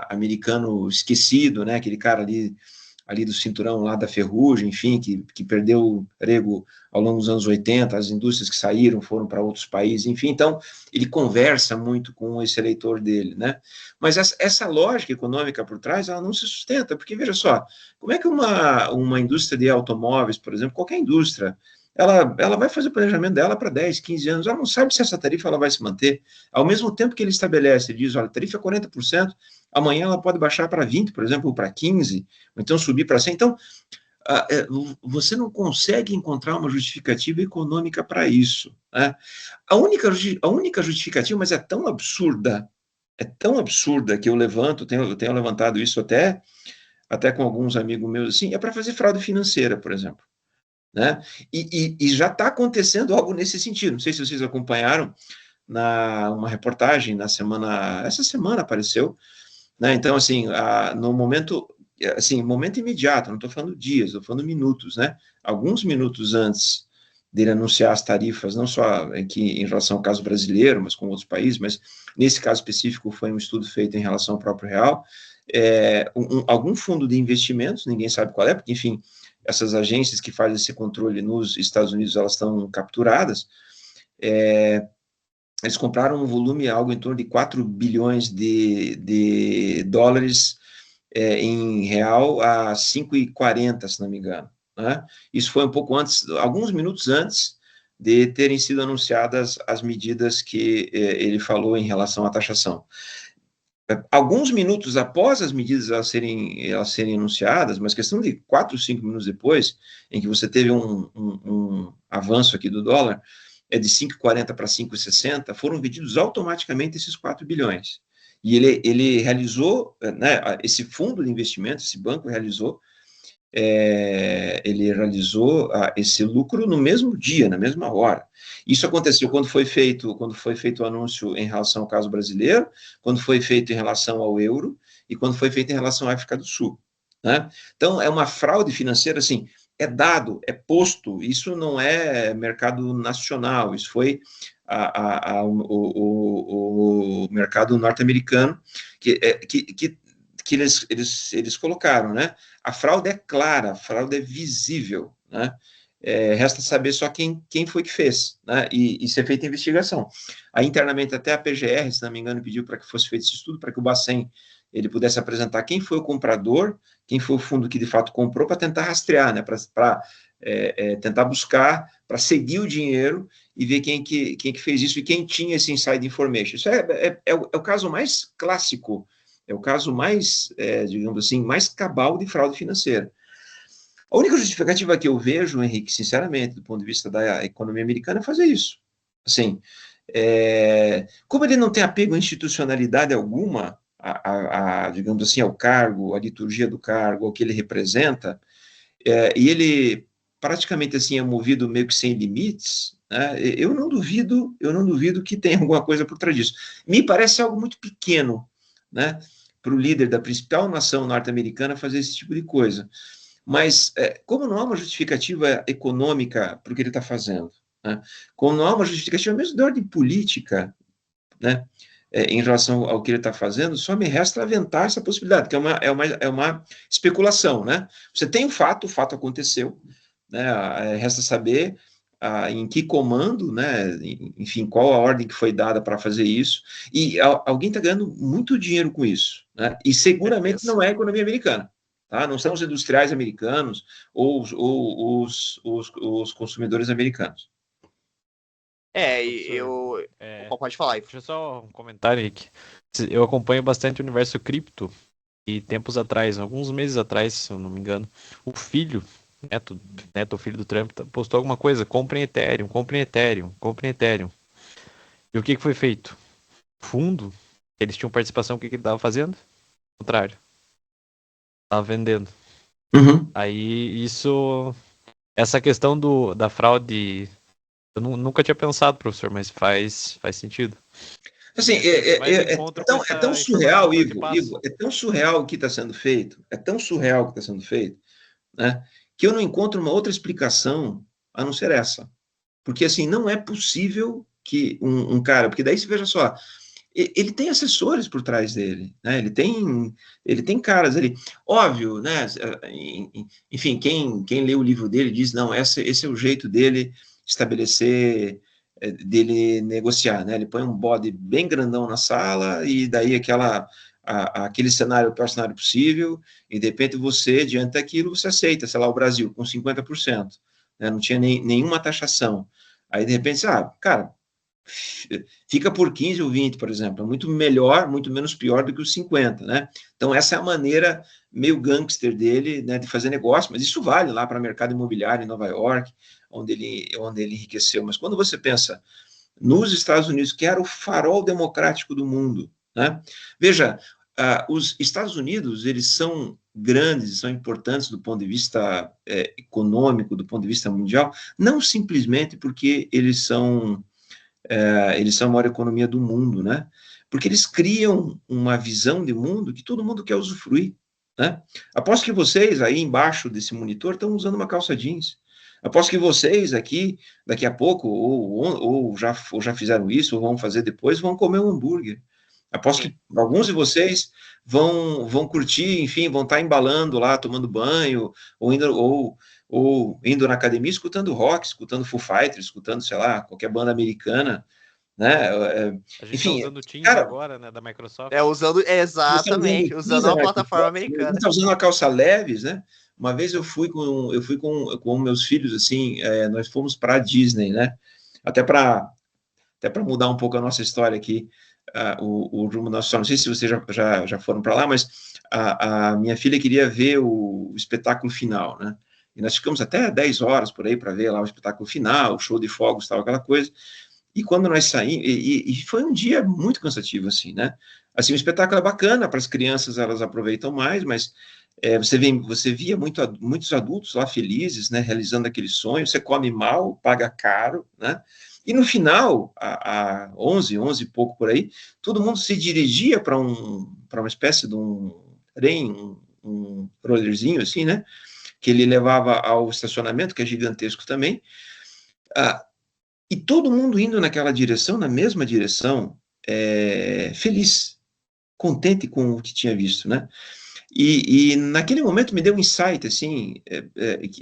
americano esquecido, né, aquele cara ali do cinturão lá da ferrugem, enfim, que perdeu o emprego ao longo dos anos 80, as indústrias que saíram foram para outros países, enfim, então ele conversa muito com esse eleitor dele, né? Mas essa lógica econômica por trás, ela não se sustenta, porque veja só, como é que uma indústria de automóveis, por exemplo, qualquer indústria, ela vai fazer o planejamento dela para 10, 15 anos, ela não sabe se essa tarifa ela vai se manter. Ao mesmo tempo que ele estabelece, ele diz, olha, a tarifa é 40%, amanhã ela pode baixar para 20%, por exemplo, ou para 15%, ou então subir para 100%. Então, você não consegue encontrar uma justificativa econômica para isso, né? A única justificativa, mas é tão absurda que eu levanto, eu tenho levantado isso até com alguns amigos meus, assim, é para fazer fraude financeira, por exemplo, né? E já está acontecendo algo nesse sentido. Não sei se vocês acompanharam uma reportagem essa semana apareceu, né? Então, assim, no momento, assim, momento imediato, não estou falando dias, estou falando minutos, né? Alguns minutos antes dele anunciar as tarifas, não só aqui em relação ao caso brasileiro, mas com outros países, mas nesse caso específico foi um estudo feito em relação ao próprio real, algum fundo de investimentos, ninguém sabe qual é, porque, enfim, essas agências que fazem esse controle nos Estados Unidos, elas estão capturadas, eles compraram um volume, algo em torno de 4 bilhões de dólares em real a 5,40, se não me engano, né? Isso foi um pouco antes, alguns minutos antes de terem sido anunciadas as medidas que ele falou em relação à taxação. Alguns minutos após as medidas elas serem anunciadas, mas questão de 4, 5 minutos depois, em que você teve um avanço aqui do dólar, de 5,40 para 5,60, foram vendidos automaticamente esses 4 bilhões. E ele realizou, né, esse fundo de investimento, esse banco realizou, esse lucro no mesmo dia, na mesma hora. Isso aconteceu quando foi feito o anúncio em relação ao caso brasileiro, quando foi feito em relação ao euro e quando foi feito em relação à África do Sul, né? Então, é uma fraude financeira, assim, é dado, é posto, isso não é mercado nacional, isso foi o mercado norte-americano que eles colocaram, né? A fraude é clara, a fraude é visível, né? Resta saber só quem foi que fez, né? E ser feita a investigação. Aí, internamente, até a PGR, se não me engano, pediu para que fosse feito esse estudo, para que o Bacen ele pudesse apresentar quem foi o comprador, quem foi o fundo que de fato comprou, para tentar rastrear, né? Para tentar buscar, para seguir o dinheiro e ver quem que fez isso e quem tinha esse inside information. Isso é o caso mais clássico, é o caso mais, digamos assim, mais cabal de fraude financeira. A única justificativa que eu vejo, Henrique, sinceramente, do ponto de vista da economia americana, é fazer isso. Assim, como ele não tem apego à institucionalidade alguma, digamos assim, ao cargo, à liturgia do cargo, ao que ele representa, e ele praticamente assim é movido meio que sem limites, né? Eu não duvido que tenha alguma coisa por trás disso. Me parece algo muito pequeno, né, para o líder da principal nação norte-americana fazer esse tipo de coisa. Mas, como não há uma justificativa econômica para o que ele está fazendo, né, como não há uma justificativa mesmo de ordem política, né, em relação ao que ele está fazendo, só me resta aventar essa possibilidade, que é uma especulação, né? Você tem o fato aconteceu, né? Resta saber em que comando, né? Enfim, qual a ordem que foi dada para fazer isso, e alguém está ganhando muito dinheiro com isso, né? E seguramente não é a economia americana, tá? Não são os industriais americanos ou os consumidores americanos. Pode falar aí. Deixa eu só um comentário, Henrique. Eu acompanho bastante o universo cripto e tempos atrás, alguns meses atrás, se eu não me engano, o filho, neto filho do Trump, postou alguma coisa, comprem Ethereum. E o que foi feito? O fundo, eles tinham participação, o que ele estava fazendo? O contrário. Estava vendendo. Uhum. Aí, essa questão da fraude, eu nunca tinha pensado, professor, mas faz sentido. Assim, é tão surreal, Ivo, é tão surreal o que está sendo feito, né, que eu não encontro uma outra explicação a não ser essa. Porque, assim, não é possível que um cara, porque daí você veja só, ele tem assessores por trás dele, né, ele tem caras ali, óbvio, né, enfim, quem lê o livro dele diz, não, esse é o jeito dele estabelecer, dele negociar, né? Ele põe um bode bem grandão na sala e daí aquele cenário, o pior cenário possível, e de repente você, diante daquilo, você aceita, sei lá, o Brasil com 50%, né? Não tinha nenhuma taxação. Aí, de repente, cara, fica por 15 ou 20, por exemplo, é muito melhor, muito menos pior do que os 50, né? Então, essa é a maneira meio gangster dele, né, de fazer negócio, mas isso vale lá para o mercado imobiliário em Nova York, onde ele enriqueceu. Mas quando você pensa nos Estados Unidos, que era o farol democrático do mundo, né? Veja, os Estados Unidos, eles são grandes, são importantes do ponto de vista econômico, do ponto de vista mundial, não simplesmente porque eles são a maior economia do mundo, né? Porque eles criam uma visão de mundo que todo mundo quer usufruir, né? Aposto que vocês aí embaixo desse monitor estão usando uma calça jeans. Aposto que vocês aqui, daqui a pouco, ou já fizeram isso, ou vão fazer depois, vão comer um hambúrguer. Aposto que alguns de vocês vão curtir, enfim, vão estar embalando lá, tomando banho, ou indo na academia, escutando rock, escutando Foo Fighters, escutando, sei lá, qualquer banda americana, né? A gente Enfim, tá usando o Teams cara, agora, né, da Microsoft. Exatamente, usando a plataforma americana. Está usando a calça leves, né? Uma vez eu fui com meus filhos, assim, nós fomos para a Disney, né? Até para mudar um pouco a nossa história aqui, o rumo da nossa história. Não sei se vocês já foram para lá, mas a minha filha queria ver o espetáculo final, né? E nós ficamos até 10 horas por aí para ver lá o espetáculo final, o show de fogos, tal, aquela coisa. E quando nós saímos, e foi um dia muito cansativo, assim, né? Assim, o espetáculo é bacana, para as crianças elas aproveitam mais, mas você via muitos adultos lá felizes, né, realizando aquele sonho, você come mal, paga caro, né? E no final, a 11 e pouco por aí, todo mundo se dirigia para uma espécie de um trem, um rollerzinho, assim, né? Que ele levava ao estacionamento, que é gigantesco também, e todo mundo indo naquela direção, na mesma direção, feliz, contente com o que tinha visto, né? E naquele momento me deu um insight, assim,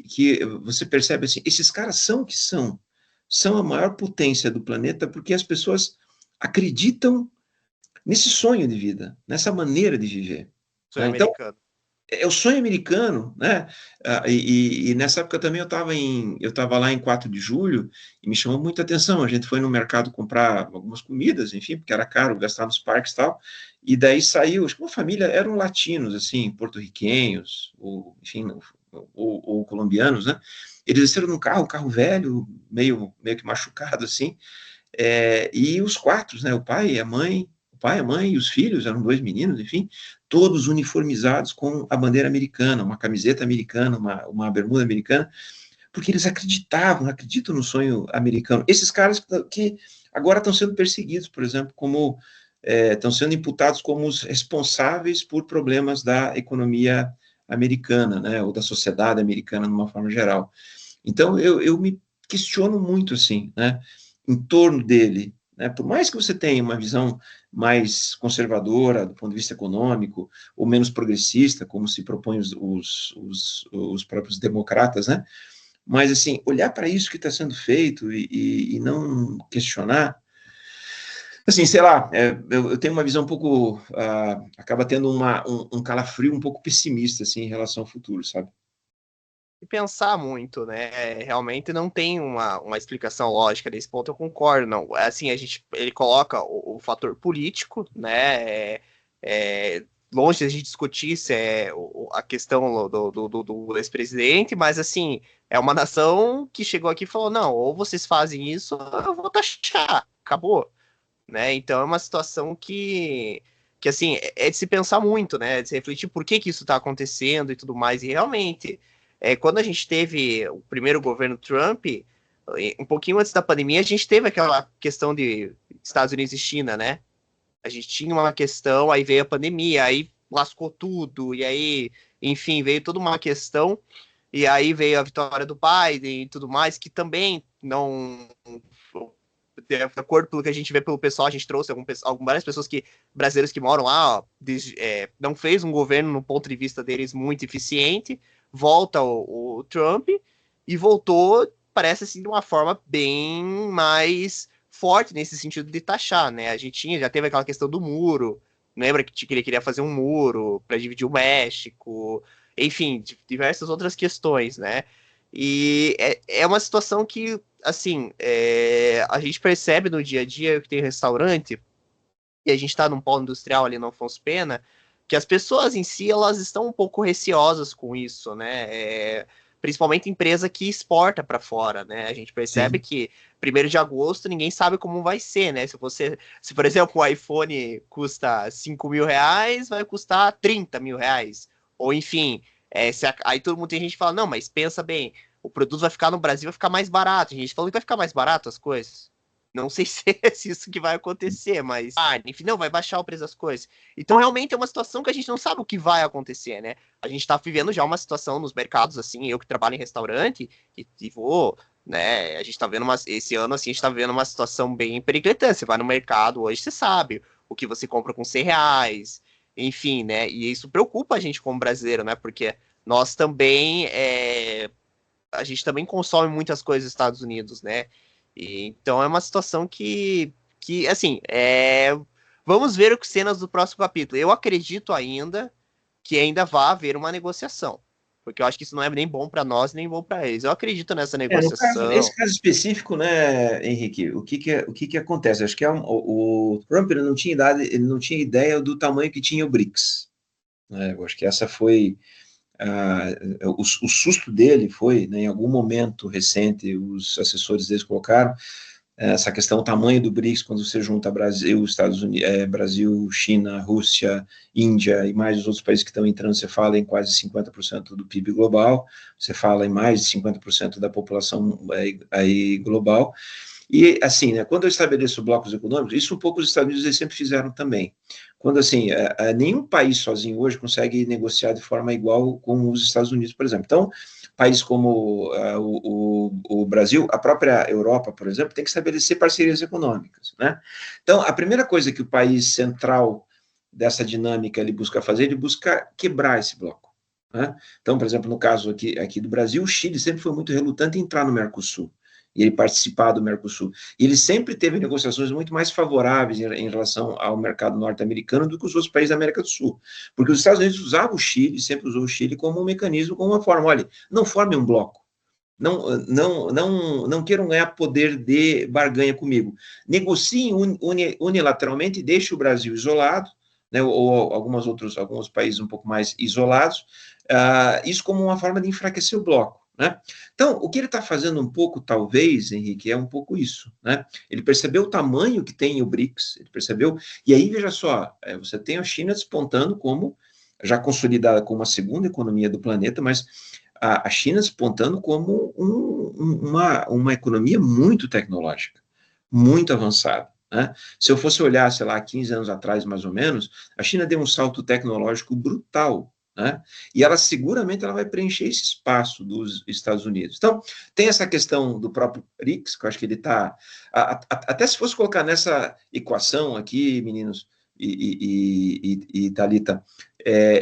que você percebe, assim, esses caras são o que são a maior potência do planeta porque as pessoas acreditam nesse sonho de vida, nessa maneira de viver. Sonho Né? Então, americano. é o sonho americano, né? E nessa época também eu estava lá em 4 de julho e me chamou muita atenção. A gente foi no mercado comprar algumas comidas, enfim, porque era caro gastar nos parques e tal. E daí saiu, acho que uma família, eram latinos, assim, porto-riquenhos, ou, enfim, ou colombianos, né? Eles desceram num carro, um carro velho, meio que machucado, assim, e os 4, né? O pai, a mãe e os filhos, eram 2 meninos, enfim, todos uniformizados com a bandeira americana, uma camiseta americana, uma bermuda americana, porque eles acreditam no sonho americano. Esses caras que agora estão sendo perseguidos, por exemplo, estão sendo imputados como os responsáveis por problemas da economia americana, né, ou da sociedade americana, de uma forma geral. Então, eu me questiono muito, assim, né, em torno dele, né, por mais que você tenha uma visão mais conservadora do ponto de vista econômico, ou menos progressista, como se propõem os próprios democratas, né, mas, assim, olhar para isso que está sendo feito e não questionar, assim, sei lá, eu tenho uma visão um pouco, acaba tendo um calafrio um pouco pessimista, assim, em relação ao futuro, sabe? E pensar muito, né? Realmente não tem uma explicação lógica desse ponto, eu concordo, não. Assim, ele coloca o fator político, né? Longe da gente discutir se a questão do ex-presidente, mas assim, é uma nação que chegou aqui e falou: não, ou vocês fazem isso, ou eu vou taxar, acabou. Né? Então é uma situação que assim, é de se pensar muito, né? De se refletir por que isso está acontecendo e tudo mais. E realmente, quando a gente teve o primeiro governo Trump, um pouquinho antes da pandemia, a gente teve aquela questão de Estados Unidos e China, né? A gente tinha uma questão, aí veio a pandemia, aí lascou tudo, e aí, enfim, veio toda uma questão, e aí veio a vitória do Biden e tudo mais, que também não, de acordo com o que a gente vê pelo pessoal, a gente trouxe várias pessoas brasileiros que moram lá, não fez um governo, no ponto de vista deles, muito eficiente. Volta o Trump e voltou, parece assim, de uma forma bem mais forte nesse sentido de taxar, né? A gente já teve aquela questão do muro, lembra que ele queria fazer um muro para dividir o México, enfim, diversas outras questões, né? E é uma situação que, assim, a gente percebe no dia a dia que tem restaurante, e a gente está num polo industrial ali no Afonso Pena, que as pessoas em si, elas estão um pouco receosas com isso, né? Principalmente empresa que exporta para fora, né? A gente percebe Sim. que 1º de agosto ninguém sabe como vai ser, né? Se por exemplo, o iPhone custa 5 mil reais, vai custar 30 mil reais. Ou enfim, aí todo mundo tem gente que fala, não, mas pensa bem, o produto vai ficar no Brasil, vai ficar mais barato. A gente falou que vai ficar mais barato as coisas. Não sei se isso que vai acontecer, mas enfim, não, vai baixar o preço das coisas. Então, realmente é uma situação que a gente não sabe o que vai acontecer, né? A gente tá vivendo já uma situação nos mercados, assim, eu que trabalho em restaurante e vou, né? A gente tá vendo esse ano, assim, a gente tá vendo uma situação bem periclitante. Você vai no mercado hoje, você sabe o que você compra com 100 reais, enfim, né? E isso preocupa a gente como brasileiro, né? Porque nós também, a gente também consome muitas coisas dos Estados Unidos, né? Então é uma situação que assim, vamos ver as cenas do próximo capítulo. Eu acredito ainda que ainda vai haver uma negociação, porque eu acho que isso não é nem bom para nós, nem bom para eles. Eu acredito nessa No caso, nesse negociação. caso específico, né, Henrique, o que que acontece? Acho que o Trump ele não tinha ideia do tamanho que tinha o BRICS, né? Eu acho que essa foi o susto dele foi, né, em algum momento recente, os assessores deles colocaram essa questão, o tamanho do BRICS, quando você junta Brasil, Estados Unidos, Brasil, China, Rússia, Índia e mais os outros países que estão entrando, você fala em quase 50% do PIB global, você fala em mais de 50% da população aí global. E, assim, né, quando eu estabeleço blocos econômicos, isso um pouco os Estados Unidos eles sempre fizeram também. Quando, assim, nenhum país sozinho hoje consegue negociar de forma igual com os Estados Unidos, por exemplo. Então, países como o Brasil, a própria Europa, por exemplo, tem que estabelecer parcerias econômicas, né? Então, a primeira coisa que o país central dessa dinâmica ele busca fazer, ele busca quebrar esse bloco, né? Então, por exemplo, no caso aqui do Brasil, o Chile sempre foi muito relutante em entrar no Mercosul e ele participar do Mercosul. E ele sempre teve negociações muito mais favoráveis em relação ao mercado norte-americano do que os outros países da América do Sul. Porque os Estados Unidos usavam o Chile, sempre usou o Chile como um mecanismo, como uma forma, olha, não forme um bloco. Não queiram ganhar poder de barganha comigo. Negociem unilateralmente, deixe o Brasil isolado, né, ou alguns países um pouco mais isolados, isso como uma forma de enfraquecer o bloco. Né? Então, o que ele está fazendo um pouco, talvez, Henrique, é um pouco isso. Né? Ele percebeu o tamanho que tem o BRICS, ele percebeu, e aí, veja só, você tem a China despontando como, já consolidada como a segunda economia do planeta, mas a China despontando como uma economia muito tecnológica, muito avançada. Né? Se eu fosse olhar, sei lá, 15 anos atrás, mais ou menos, a China deu um salto tecnológico brutal, né? E ela seguramente ela vai preencher esse espaço dos Estados Unidos. Então, tem essa questão do próprio BRICS, que eu acho que ele está... Até se fosse colocar nessa equação aqui, meninos e Thalita,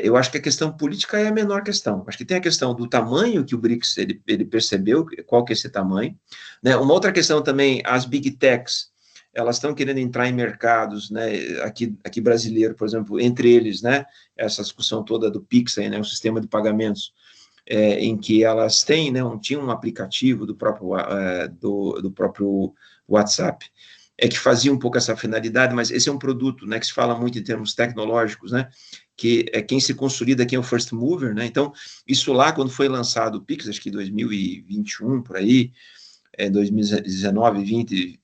eu acho que a questão política é a menor questão. Acho que tem a questão do tamanho que o BRICS ele percebeu, qual que é esse tamanho. Né? Uma outra questão também, as big techs, elas estão querendo entrar em mercados, né, aqui brasileiro, por exemplo, entre eles, né, essa discussão toda do Pix, aí, né, o sistema de pagamentos, em que elas têm, né, tinha um aplicativo do próprio WhatsApp, que fazia um pouco essa finalidade, mas esse é um produto, né, que se fala muito em termos tecnológicos, né, que é quem se consolida, quem é o first mover, né, então, isso lá, quando foi lançado o Pix, acho que em 2021, por aí, 2019, 20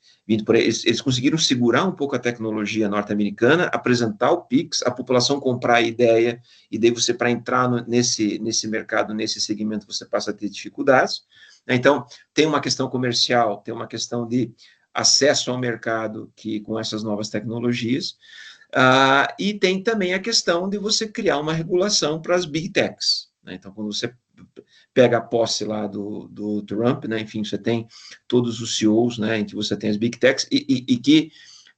por aí, eles conseguiram segurar um pouco a tecnologia norte-americana, apresentar o Pix, a população comprar a ideia, e daí você, para entrar nesse mercado, nesse segmento, você passa a ter dificuldades. Então, tem uma questão comercial, tem uma questão de acesso ao mercado que com essas novas tecnologias, e tem também a questão de você criar uma regulação para as big techs. Né? Então, quando você pega a posse lá do Trump, né? Enfim, você tem todos os CEOs, né? Em que você tem as big techs e que,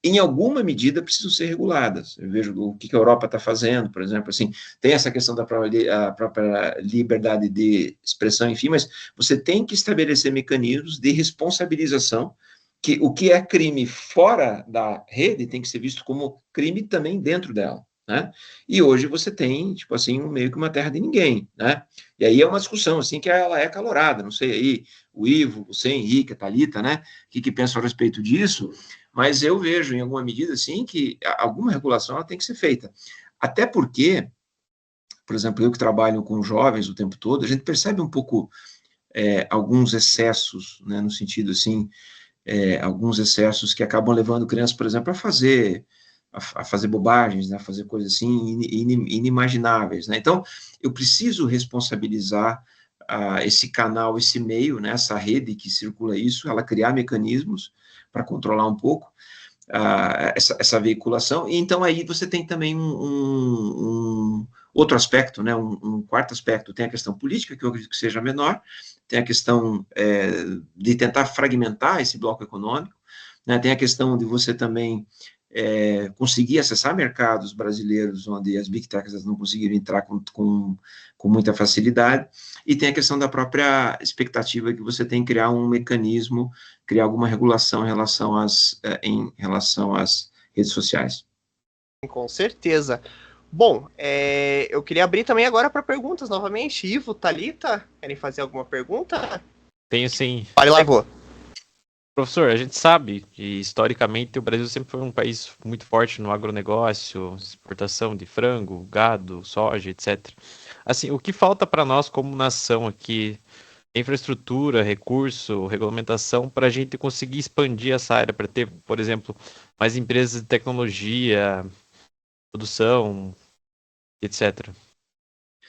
em alguma medida, precisam ser reguladas. Eu vejo o que a Europa está fazendo, por exemplo, assim, tem essa questão da própria liberdade de expressão, enfim, mas você tem que estabelecer mecanismos de responsabilização, que o que é crime fora da rede tem que ser visto como crime também dentro dela. né? E hoje você tem, tipo assim, meio que uma terra de ninguém, né? E aí é uma discussão, assim, que ela é acalorada, não sei aí, o Ivo, você, Henrique, a Thalita, né? O que pensam a respeito disso? Mas eu vejo, em alguma medida, assim, que alguma regulação ela tem que ser feita. Até porque, por exemplo, eu que trabalho com jovens o tempo todo, a gente percebe um pouco alguns excessos, né? No sentido, assim, alguns excessos que acabam levando crianças, por exemplo, a fazer bobagens, né, a fazer coisas assim inimagináveis, né? Então, eu preciso responsabilizar esse canal, esse meio, né, essa rede que circula isso, ela criar mecanismos para controlar um pouco essa veiculação. E então aí você tem também um outro aspecto, né, um quarto aspecto, tem a questão política, que eu acredito que seja menor, tem a questão de tentar fragmentar esse bloco econômico, né, tem a questão de você também conseguir acessar mercados brasileiros onde as big techs não conseguiram entrar com muita facilidade, e tem a questão da própria expectativa que você tem que criar um mecanismo, criar alguma regulação em relação às redes sociais. Com certeza. Bom, eu queria abrir também agora para perguntas novamente. Ivo, Thalita, querem fazer alguma pergunta? Tenho sim. Fale lá, Ivo. Professor, a gente sabe que historicamente o Brasil sempre foi um país muito forte no agronegócio, exportação de frango, gado, soja, etc. Assim, o que falta para nós como nação aqui, infraestrutura, recurso, regulamentação, para a gente conseguir expandir essa área, para ter, por exemplo, mais empresas de tecnologia, produção, etc.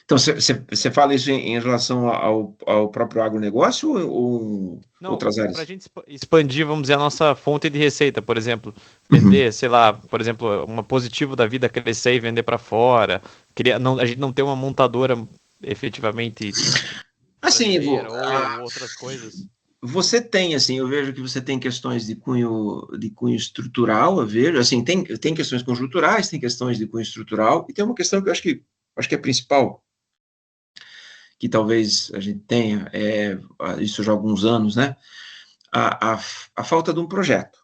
Então, você fala isso em relação ao próprio agronegócio ou Não, outras para a áreas? gente expandir, vamos dizer, a nossa fonte de receita, por exemplo, Uhum. vender, sei lá, por exemplo, uma Positivo da vida crescer e vender para fora, a gente não ter uma montadora efetivamente Assim, Ivo, brasileira ou outras coisas. você tem, assim, eu vejo que você tem questões de cunho estrutural, eu vejo, assim, tem questões conjunturais, tem questões de cunho estrutural, e tem uma questão que eu acho que é principal, que talvez a gente tenha, isso já há alguns anos, né, a falta de um projeto,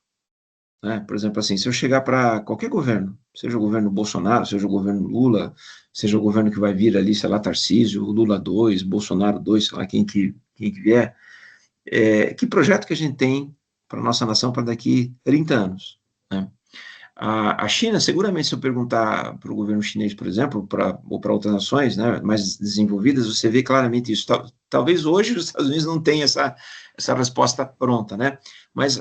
né, por exemplo, assim, se eu chegar para qualquer governo, seja o governo Bolsonaro, seja o governo Lula, seja o governo que vai vir ali, sei lá, Tarcísio, Lula 2, Bolsonaro 2, sei lá, quem que vier, que projeto que a gente tem para a nossa nação para daqui 30 anos, né? A China, seguramente, se eu perguntar para o governo chinês, por exemplo, ou para outras nações, né, mais desenvolvidas, você vê claramente isso. Talvez hoje os Estados Unidos não tenham essa resposta pronta, né? Mas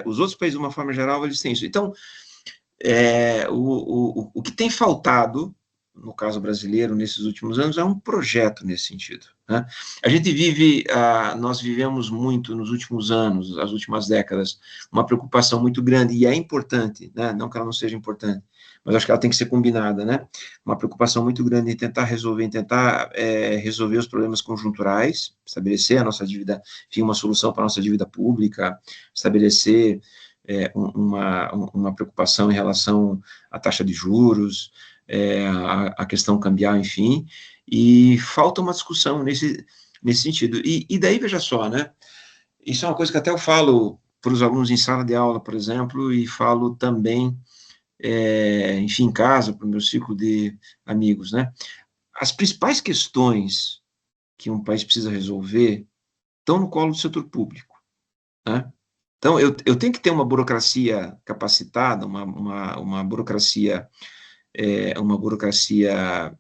os outros países, de uma forma geral, eles têm isso. Então, o que tem faltado, no caso brasileiro, nesses últimos anos, é um projeto nesse sentido, né? Nós vivemos muito nos últimos anos, as últimas décadas, uma preocupação muito grande, e é importante, né? Não que ela não seja importante, mas acho que ela tem que ser combinada, né? Uma preocupação muito grande em tentar resolver os problemas conjunturais, estabelecer a nossa dívida, enfim, uma solução para a nossa dívida pública, estabelecer uma preocupação em relação à taxa de juros, a questão cambial, enfim, e falta uma discussão nesse sentido. E daí, veja só, né, isso é uma coisa que até eu falo para os alunos em sala de aula, por exemplo, e falo também, enfim, em casa, para o meu ciclo de amigos, né, as principais questões que um país precisa resolver estão no colo do setor público, né? Então, eu tenho que ter uma burocracia capacitada, uma burocracia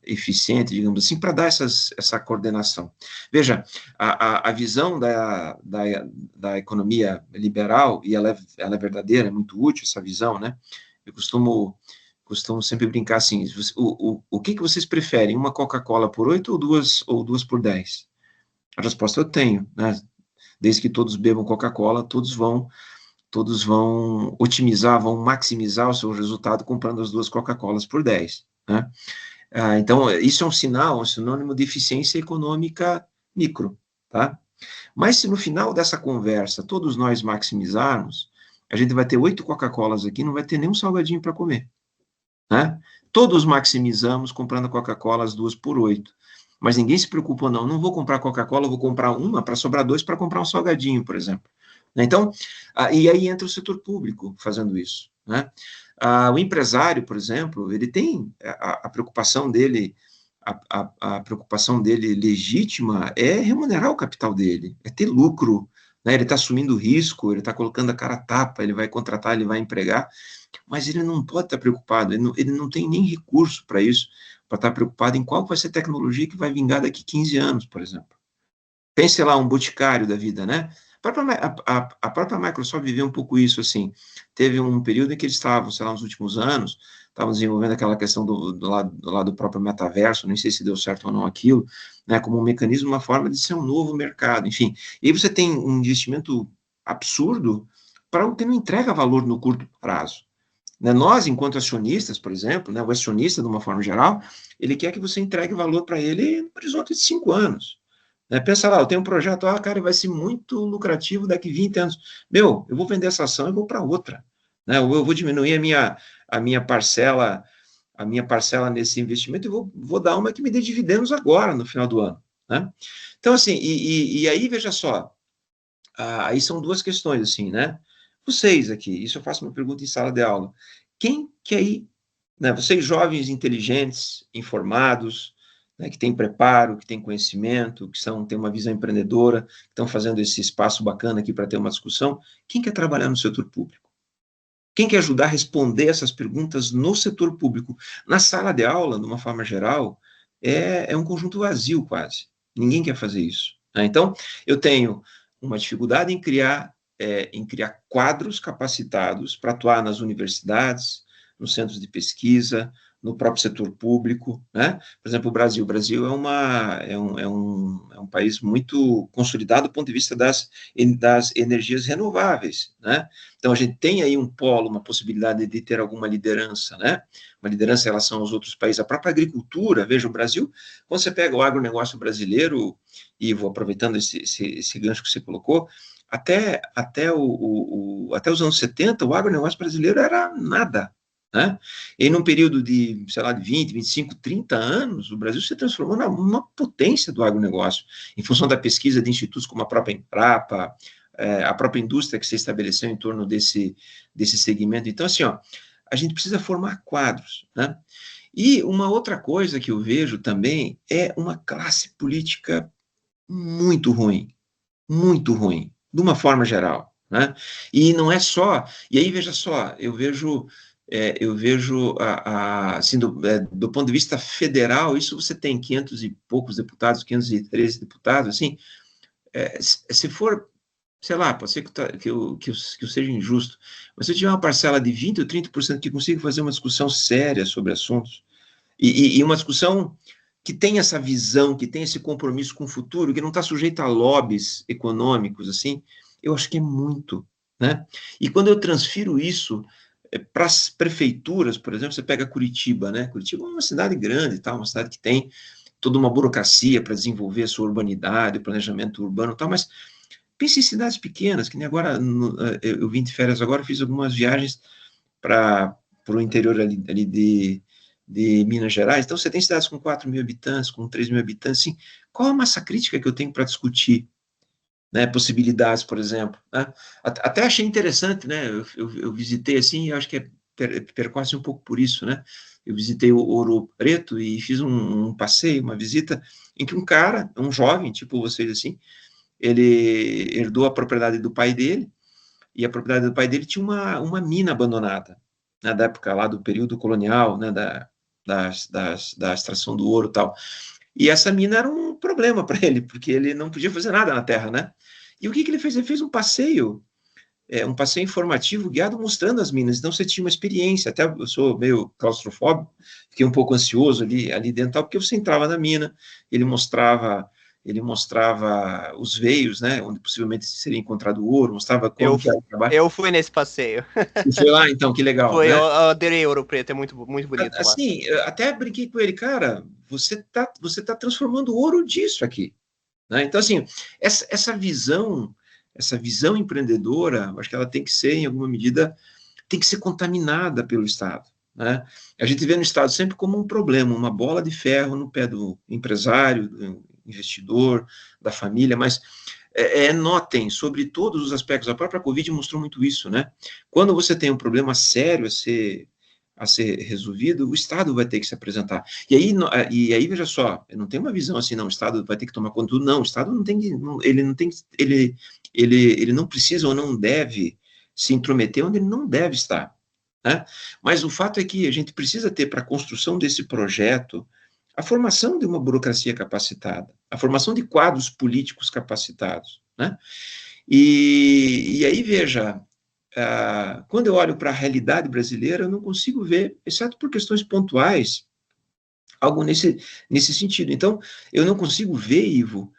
eficiente, digamos assim, para dar essa coordenação. Veja, a visão da economia liberal, e ela é verdadeira, é muito útil essa visão, né? Eu costumo sempre brincar assim, o que vocês preferem, uma Coca-Cola por 8 ou duas por 10? A resposta eu tenho, né? Desde que todos bebam Coca-Cola, todos vão otimizar, vão maximizar o seu resultado comprando as duas Coca-Colas por 10, né? Então, isso é um sinônimo de eficiência econômica micro, tá? Mas se no final dessa conversa todos nós maximizarmos, a gente vai ter 8 Coca-Colas aqui, não vai ter nenhum salgadinho para comer, né? Todos maximizamos comprando Coca-Cola as 2 por 8. Mas ninguém se preocupa, não vou comprar Coca-Cola, vou comprar uma para sobrar 2 para comprar um salgadinho, por exemplo. Então, e aí entra o setor público fazendo isso, né? O empresário, por exemplo, ele tem a preocupação dele, a preocupação dele legítima é remunerar o capital dele, é ter lucro, né? Ele está assumindo risco, ele está colocando a cara a tapa, ele vai contratar, ele vai empregar, mas ele não pode estar preocupado, ele não tem nem recurso para isso, para estar preocupado em qual vai ser a tecnologia que vai vingar daqui 15 anos, por exemplo. Pense lá, um boticário da vida, né? A própria Microsoft viveu um pouco isso, assim. Teve um período em que eles estavam, sei lá, nos últimos anos, estavam desenvolvendo aquela questão do lado do próprio metaverso, não sei se deu certo ou não aquilo, né, como um mecanismo, uma forma de ser um novo mercado, enfim. E aí você tem um investimento absurdo para o que não entrega valor no curto prazo. Né? Nós, enquanto acionistas, por exemplo, né, o acionista, de uma forma geral, ele quer que você entregue valor para ele no horizonte de 5 anos. Né? Pensa lá, eu tenho um projeto, cara, vai ser muito lucrativo daqui 20 anos. Meu, eu vou vender essa ação e vou para outra. Né? Eu vou diminuir a minha parcela nesse investimento e vou dar uma que me dê dividendos agora, no final do ano. Né? Então, assim, e aí, veja só, aí são duas questões, assim, né? Vocês aqui, isso eu faço uma pergunta em sala de aula. Quem que aí, né, vocês jovens inteligentes, informados, né, que têm preparo, que têm conhecimento, que têm uma visão empreendedora, que estão fazendo esse espaço bacana aqui para ter uma discussão, quem quer trabalhar no setor público? Quem quer ajudar a responder essas perguntas no setor público? Na sala de aula, de uma forma geral, é um conjunto vazio quase. Ninguém quer fazer isso. Né? Então, eu tenho uma dificuldade em criar quadros capacitados para atuar nas universidades, nos centros de pesquisa, no próprio setor público, né? Por exemplo, o Brasil é um país muito consolidado do ponto de vista das energias renováveis, né? Então, a gente tem aí um polo, uma possibilidade de ter alguma liderança, né? Uma liderança em relação aos outros países. A própria agricultura, veja, o Brasil, quando você pega o agronegócio brasileiro, e vou aproveitando esse gancho que você colocou, até os anos 70, o agronegócio brasileiro era nada, né? E num período de, sei lá, de 20, 25, 30 anos, o Brasil se transformou numa potência do agronegócio, em função da pesquisa de institutos como a própria Embrapa, a própria indústria que se estabeleceu em torno desse segmento. Então, assim, ó, a gente precisa formar quadros, né? E uma outra coisa que eu vejo também é uma classe política muito ruim, de uma forma geral, né? E não é só, e aí veja só, eu vejo assim, do ponto de vista federal, isso você tem 500 e poucos deputados, 513 deputados, assim, se for, sei lá, pode ser que eu seja injusto, mas se eu tiver uma parcela de 20 ou 30% que consiga fazer uma discussão séria sobre assuntos, e uma discussão que tem essa visão, que tem esse compromisso com o futuro, que não está sujeito a lobbies econômicos, assim, eu acho que é muito, né? E quando eu transfiro isso para as prefeituras, por exemplo, você pega Curitiba, né? Curitiba é uma cidade grande, tá? Uma cidade que tem toda uma burocracia para desenvolver a sua urbanidade, o planejamento urbano e tal, mas pense em cidades pequenas, que nem agora, eu vim de férias agora, fiz algumas viagens para o interior ali de Minas Gerais, então você tem cidades com 4 mil habitantes, com 3 mil habitantes, assim, qual a massa crítica que eu tenho para discutir? Né, possibilidades, por exemplo. Né? Até achei interessante, né? Eu visitei assim, eu acho que percorre um pouco por isso, né? Eu visitei o Ouro Preto e fiz um passeio, uma visita, em que um cara, um jovem, tipo vocês assim, ele herdou a propriedade do pai dele, e a propriedade do pai dele tinha uma mina abandonada, né, da época lá do período colonial, né, da extração do ouro e tal. E essa mina era um problema para ele, porque ele não podia fazer nada na terra, né? E o que ele fez? Ele fez um passeio informativo guiado mostrando as minas. Então você tinha uma experiência, até eu sou meio claustrofóbico, fiquei um pouco ansioso ali dentro, porque você entrava na mina, ele mostrava os veios, né, onde possivelmente seria encontrado ouro, mostrava como que era o trabalho. Eu fui nesse passeio. E foi lá, então, que legal. Foi, né? eu adorei Ouro Preto, é muito, muito bonito. Assim, até brinquei com ele, cara, você tá transformando ouro disso aqui. Né? Então, assim, essa visão empreendedora, acho que ela tem que ser, em alguma medida, tem que ser contaminada pelo Estado. Né? A gente vê no Estado sempre como um problema, uma bola de ferro no pé do empresário, do investidor, da família, mas notem, sobre todos os aspectos, a própria Covid mostrou muito isso, né? Quando você tem um problema sério a ser resolvido, o Estado vai ter que se apresentar. E aí veja só, não tem uma visão assim, não, o Estado vai ter que tomar conta de tudo, não, o Estado não tem, ele não precisa ou não deve se intrometer onde ele não deve estar, né? Mas o fato é que a gente precisa ter, para a construção desse projeto, a formação de uma burocracia capacitada, a formação de quadros políticos capacitados, né? E aí, veja, quando eu olho para a realidade brasileira, eu não consigo ver, exceto por questões pontuais, algo nesse sentido. Então, eu não consigo ver, Ivo,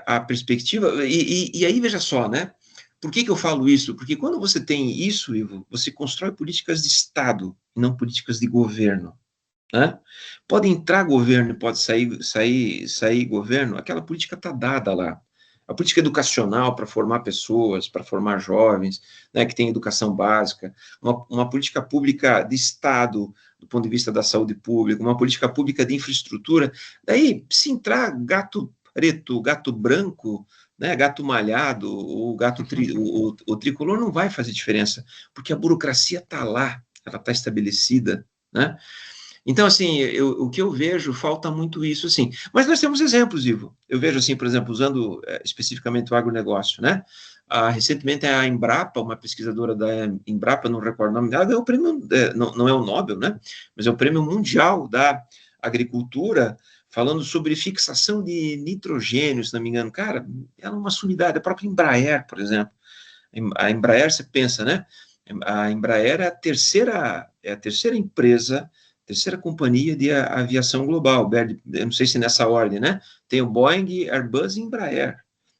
a perspectiva, e aí, veja só, né? Por que eu falo isso? Porque quando você tem isso, Ivo, você constrói políticas de Estado, e não políticas de governo. Né? Pode entrar governo, pode sair governo, aquela política está dada lá. A política educacional para formar pessoas, para formar jovens, né, que tem educação básica, uma política pública de Estado, do ponto de vista da saúde pública, uma política pública de infraestrutura. Daí, se entrar gato preto, gato branco, né, gato malhado, o o tricolor não vai fazer diferença, porque a burocracia está lá, ela está estabelecida, né? Então, assim, o que eu vejo, falta muito isso, assim. Mas nós temos exemplos, Ivo. Eu vejo, assim, por exemplo, usando especificamente o agronegócio, né? Recentemente, a Embrapa, uma pesquisadora da Embrapa, não recordo o nome dela, ganhou o prêmio, não é o Nobel, né? Mas é o prêmio mundial da agricultura, falando sobre fixação de nitrogênio, se não me engano. Cara, ela é uma sumidade. A própria Embraer, por exemplo. A Embraer, você pensa, né? A Embraer é a terceira empresa, terceira companhia de aviação global, eu não sei se nessa ordem, né? Tem o Boeing, Airbus e Embraer,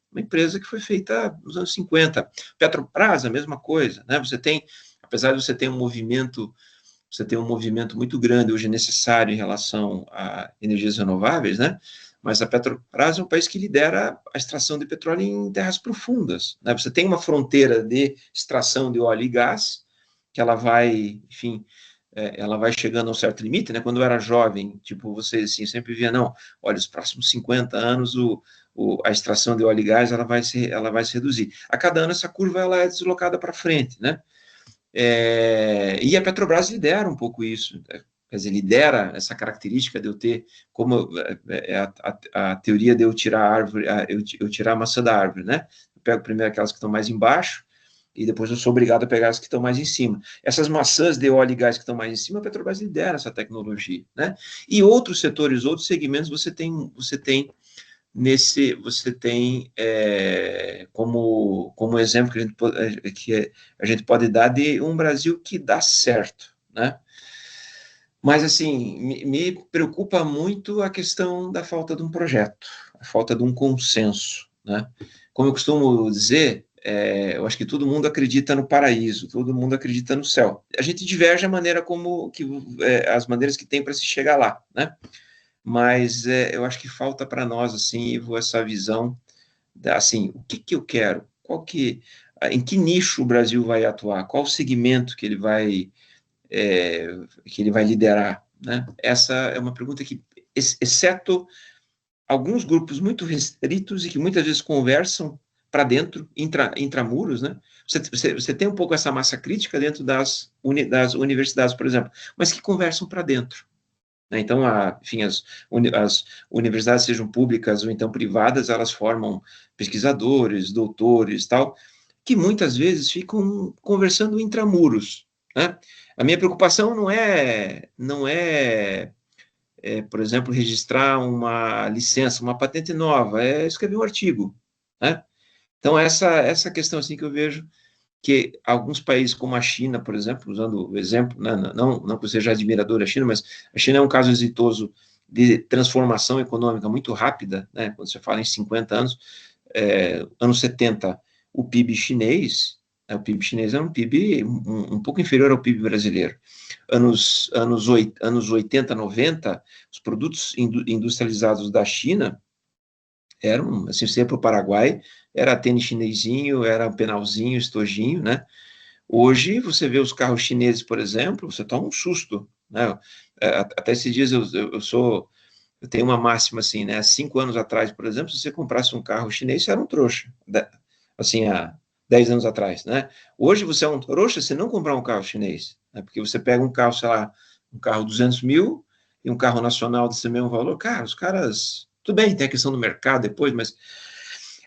uma empresa que foi feita nos anos 50. Petrobras, a mesma coisa, né? Apesar de você ter um movimento muito grande hoje necessário em relação a energias renováveis, né? Mas a Petrobras é um país que lidera a extração de petróleo em terras profundas, né? Você tem uma fronteira de extração de óleo e gás, que ela vai, enfim, ela vai chegando a um certo limite, né? Quando eu era jovem, tipo, você assim, sempre via, não, olha, os próximos 50 anos a extração de óleo e gás ela vai se reduzir. A cada ano essa curva ela é deslocada para frente, né? E a Petrobras lidera um pouco isso, né? Quer dizer, lidera essa característica de eu ter, como a teoria de eu tirar a árvore, eu tirar a maçã da árvore, né? Eu pego primeiro aquelas que estão mais embaixo, e depois eu sou obrigado a pegar as que estão mais em cima. Essas maçãs de óleo e gás que estão mais em cima, a Petrobras lidera essa tecnologia, né? E outros setores, outros segmentos, você tem como exemplo que a gente pode dar de um Brasil que dá certo, né? Mas, assim, me preocupa muito a questão da falta de um projeto, a falta de um consenso, né? Como eu costumo dizer, eu acho que todo mundo acredita no paraíso, todo mundo acredita no céu. A gente diverge a maneira as maneiras que tem para se chegar lá, né? Mas eu acho que falta para nós, assim, Ivo, essa visão, assim, o que eu quero, em que nicho o Brasil vai atuar, qual segmento que ele vai liderar, né? Essa é uma pergunta que, exceto alguns grupos muito restritos e que muitas vezes conversam para dentro, intramuros, né? Você tem um pouco essa massa crítica dentro das universidades, por exemplo, mas que conversam para dentro. Então, enfim, as universidades, sejam públicas ou então privadas, elas formam pesquisadores, doutores, tal, que muitas vezes ficam conversando intramuros, né? A minha preocupação não é, por exemplo, registrar uma licença, uma patente nova, é escrever um artigo, né? Então, essa questão assim que eu vejo que alguns países como a China, por exemplo, usando o exemplo, né, não que eu seja admirador da China, mas a China é um caso exitoso de transformação econômica muito rápida, né, quando você fala em 50 anos, anos 70, o PIB chinês é um PIB um pouco inferior ao PIB brasileiro. Anos 80, 90, os produtos industrializados da China eram, assim, você ia para o Paraguai, era tênis chinesinho, era penalzinho, estojinho, né? Hoje, você vê os carros chineses, por exemplo, você toma um susto, né? Até esses dias eu sou Eu tenho uma máxima assim, né? 5 anos atrás, por exemplo, se você comprasse um carro chinês, você era um trouxa. Assim, há 10 anos atrás, né? Hoje você é um trouxa se não comprar um carro chinês, né? Porque você pega um carro, sei lá, um carro 200 mil e um carro nacional desse mesmo valor, cara, os caras... Tudo bem, tem a questão do mercado depois, mas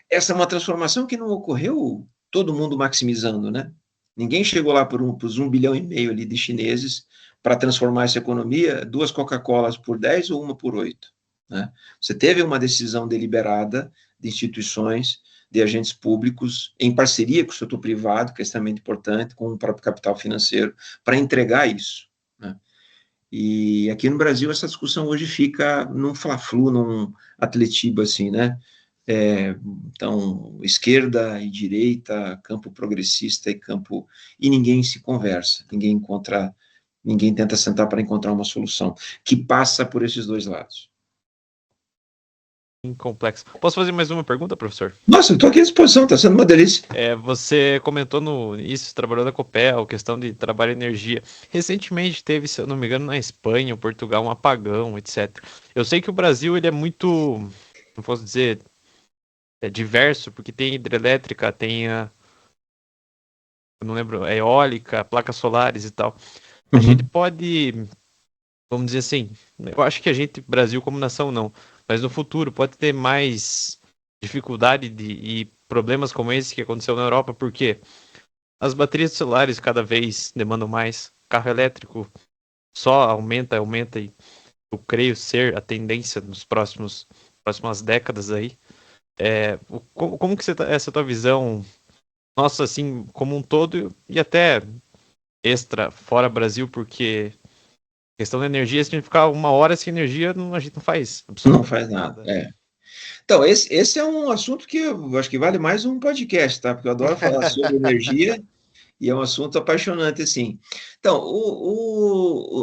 essa é uma transformação que não ocorreu todo mundo maximizando, né? Ninguém chegou lá por 1,5 bilhão ali de chineses para transformar essa economia, 2 Coca-Colas por 10 ou uma por 8, né? Você teve uma decisão deliberada de instituições, de agentes públicos, em parceria com o setor privado, que é extremamente importante, com o próprio capital financeiro, para entregar isso, né? E aqui no Brasil essa discussão hoje fica num fla-flu, num atletiba, assim, né? Então, esquerda e direita, campo progressista e campo... E ninguém se conversa, ninguém tenta sentar para encontrar uma solução que passa por esses dois lados. Complexo. Posso fazer mais uma pergunta, professor? Nossa, eu estou aqui à disposição, está sendo uma delícia. Você comentou no início, trabalhou na Copel, questão de trabalho e energia. Recentemente teve, se eu não me engano, na Espanha ou Portugal, um apagão, etc. Eu sei que o Brasil ele é muito, não posso dizer, diverso, porque tem hidrelétrica, tem eu não lembro, eólica, placas solares e tal. A gente pode, vamos dizer assim, eu acho que a gente, Brasil como nação, não, mas no futuro pode ter mais dificuldade e problemas como esse que aconteceu na Europa, porque as baterias celulares cada vez demandam mais, carro elétrico só aumenta e eu creio ser a tendência nos próximas décadas aí. Como que essa tua visão, nossa, assim, como um todo e até extra, fora Brasil, porque questão da energia, se a gente ficar 1 hora sem energia, a gente não faz absolutamente Não faz nada. Então, esse é um assunto que eu acho que vale mais um podcast, tá? Porque eu adoro falar sobre energia e é um assunto apaixonante, assim. Então,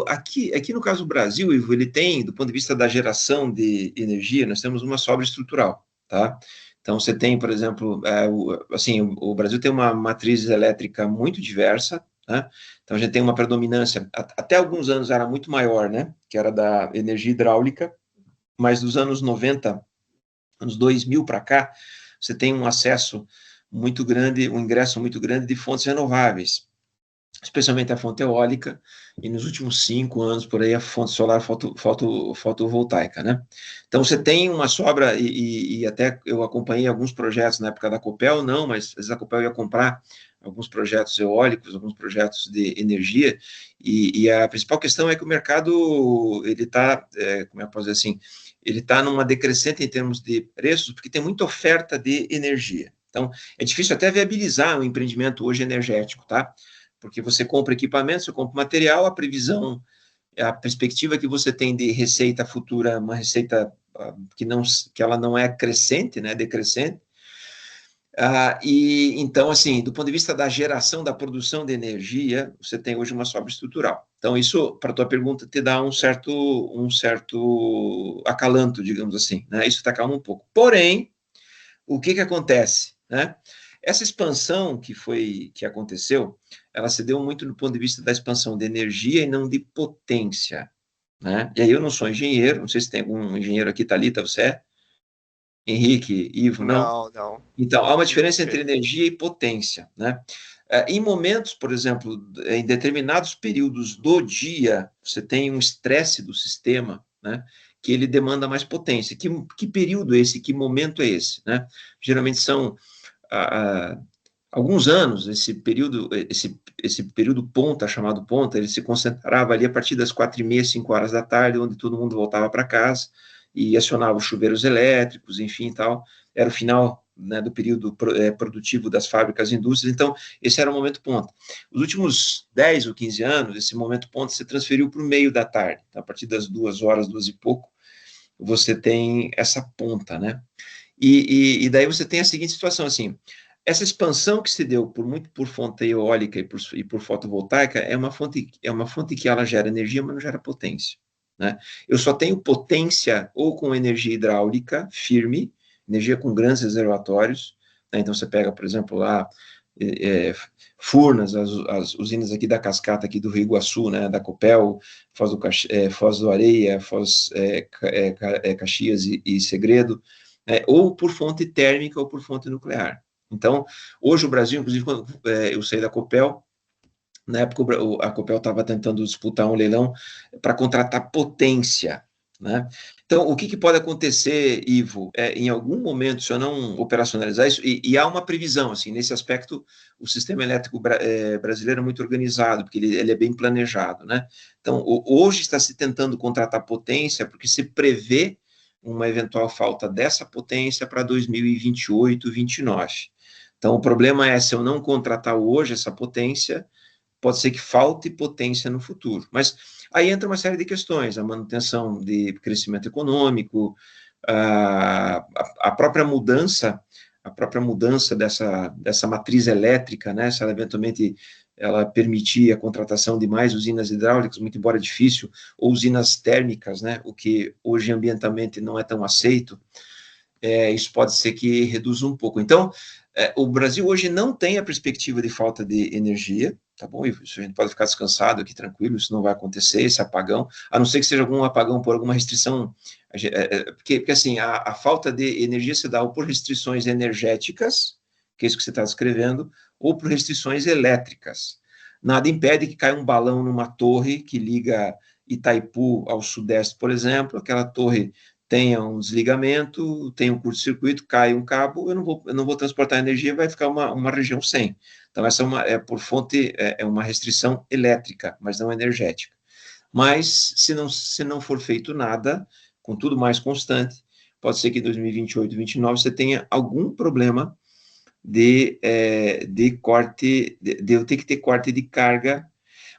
aqui no caso do Brasil, Ivo, ele tem, do ponto de vista da geração de energia, nós temos uma sobra estrutural, tá? Então, você tem, por exemplo, o Brasil tem uma matriz elétrica muito diversa, né? Então, a gente tem uma predominância, até alguns anos era muito maior, né? Que era da energia hidráulica, mas dos anos 90, anos 2000 para cá, você tem um acesso muito grande, um ingresso muito grande de fontes renováveis, especialmente a fonte eólica, e nos últimos 5 anos, por aí, a fonte solar fotovoltaica, né? Então, você tem uma sobra, e até eu acompanhei alguns projetos na época da Copel, não, mas às vezes a Copel ia comprar alguns projetos eólicos, alguns projetos de energia, e a principal questão é que o mercado, ele está, como é que eu posso dizer assim, ele está numa decrescente em termos de preços, porque tem muita oferta de energia. Então, é difícil até viabilizar um empreendimento hoje energético, tá? Porque você compra equipamento, você compra material, a perspectiva que você tem de receita futura, uma receita que ela não é crescente, né, decrescente. E então, assim, do ponto de vista da geração, da produção de energia, você tem hoje uma sobra estrutural. Então, isso, para a tua pergunta, te dá um certo acalanto, digamos assim, né? Isso te acalma um pouco. Porém, o que acontece, né? Essa expansão que aconteceu, ela se deu muito do ponto de vista da expansão de energia e não de potência, né? E aí eu não sou engenheiro, não sei se tem algum engenheiro aqui, Thalita, você é? Henrique, Ivo, não? Não. Então, há uma diferença entre energia e potência, né? Em momentos, por exemplo, em determinados períodos do dia, você tem um estresse do sistema, né? Que ele demanda mais potência. Que período é esse? Que momento é esse, né? Geralmente são alguns anos, esse período ponta, chamado ponta, ele se concentrava ali a partir das 4h30, 5 horas da tarde, onde todo mundo voltava para casa e acionava os chuveiros elétricos, enfim, tal. Era o final, né, do período produtivo das fábricas e indústrias. Então, esse era o momento ponta. Os últimos 10 ou 15 anos, esse momento ponta se transferiu para o meio da tarde. Então, a partir das 2 horas, 2 e pouco, você tem essa ponta, né? E daí você tem a seguinte situação, assim, essa expansão que se deu por fonte eólica e por fotovoltaica é uma fonte que ela gera energia, mas não gera potência, né? Eu só tenho potência ou com energia hidráulica firme, energia com grandes reservatórios, né? Então você pega, por exemplo, lá Furnas, as usinas aqui da cascata aqui do Rio Iguaçu, né, da Copel, Foz do Areia, Caxias e Segredo, ou por fonte térmica ou por fonte nuclear. Então, hoje o Brasil, inclusive, quando eu saí da Copel, na época a Copel estava tentando disputar um leilão para contratar potência, né? Então, o que pode acontecer, Ivo, em algum momento, se eu não operacionalizar isso, e há uma previsão, assim, nesse aspecto, o sistema elétrico brasileiro é muito organizado, porque ele é bem planejado, né? Então, hoje está se tentando contratar potência, porque se prevê uma eventual falta dessa potência para 2028, 2029. Então, o problema é, se eu não contratar hoje essa potência, pode ser que falte potência no futuro. Mas aí entra uma série de questões, a manutenção de crescimento econômico, a própria mudança dessa matriz elétrica, né, se ela eventualmente ela permitir a contratação de mais usinas hidráulicas, muito embora difícil, ou usinas térmicas, né, o que hoje ambientalmente não é tão aceito, isso pode ser que reduza um pouco. Então, o Brasil hoje não tem a perspectiva de falta de energia, tá bom, Ivo? Isso a gente pode ficar descansado aqui, tranquilo, isso não vai acontecer, esse apagão, a não ser que seja algum apagão por alguma restrição, porque assim, a falta de energia se dá ou por restrições energéticas, que é isso que você está descrevendo, ou por restrições elétricas. Nada impede que caia um balão numa torre que liga Itaipu ao sudeste, por exemplo, aquela torre tenha um desligamento, tem um curto-circuito, cai um cabo, eu não vou transportar energia, vai ficar uma região sem. Então, essa por fonte, é uma restrição elétrica, mas não energética. Mas, se não for feito nada, com tudo mais constante, pode ser que em 2028, 2029, você tenha algum problema de corte, de eu ter que ter corte de carga.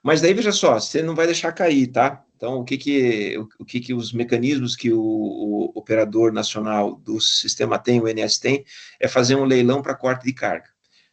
Mas daí, veja só, você não vai deixar cair, tá? Então, o que os mecanismos que o operador nacional do sistema tem, o ONS tem, é fazer um leilão para corte de carga.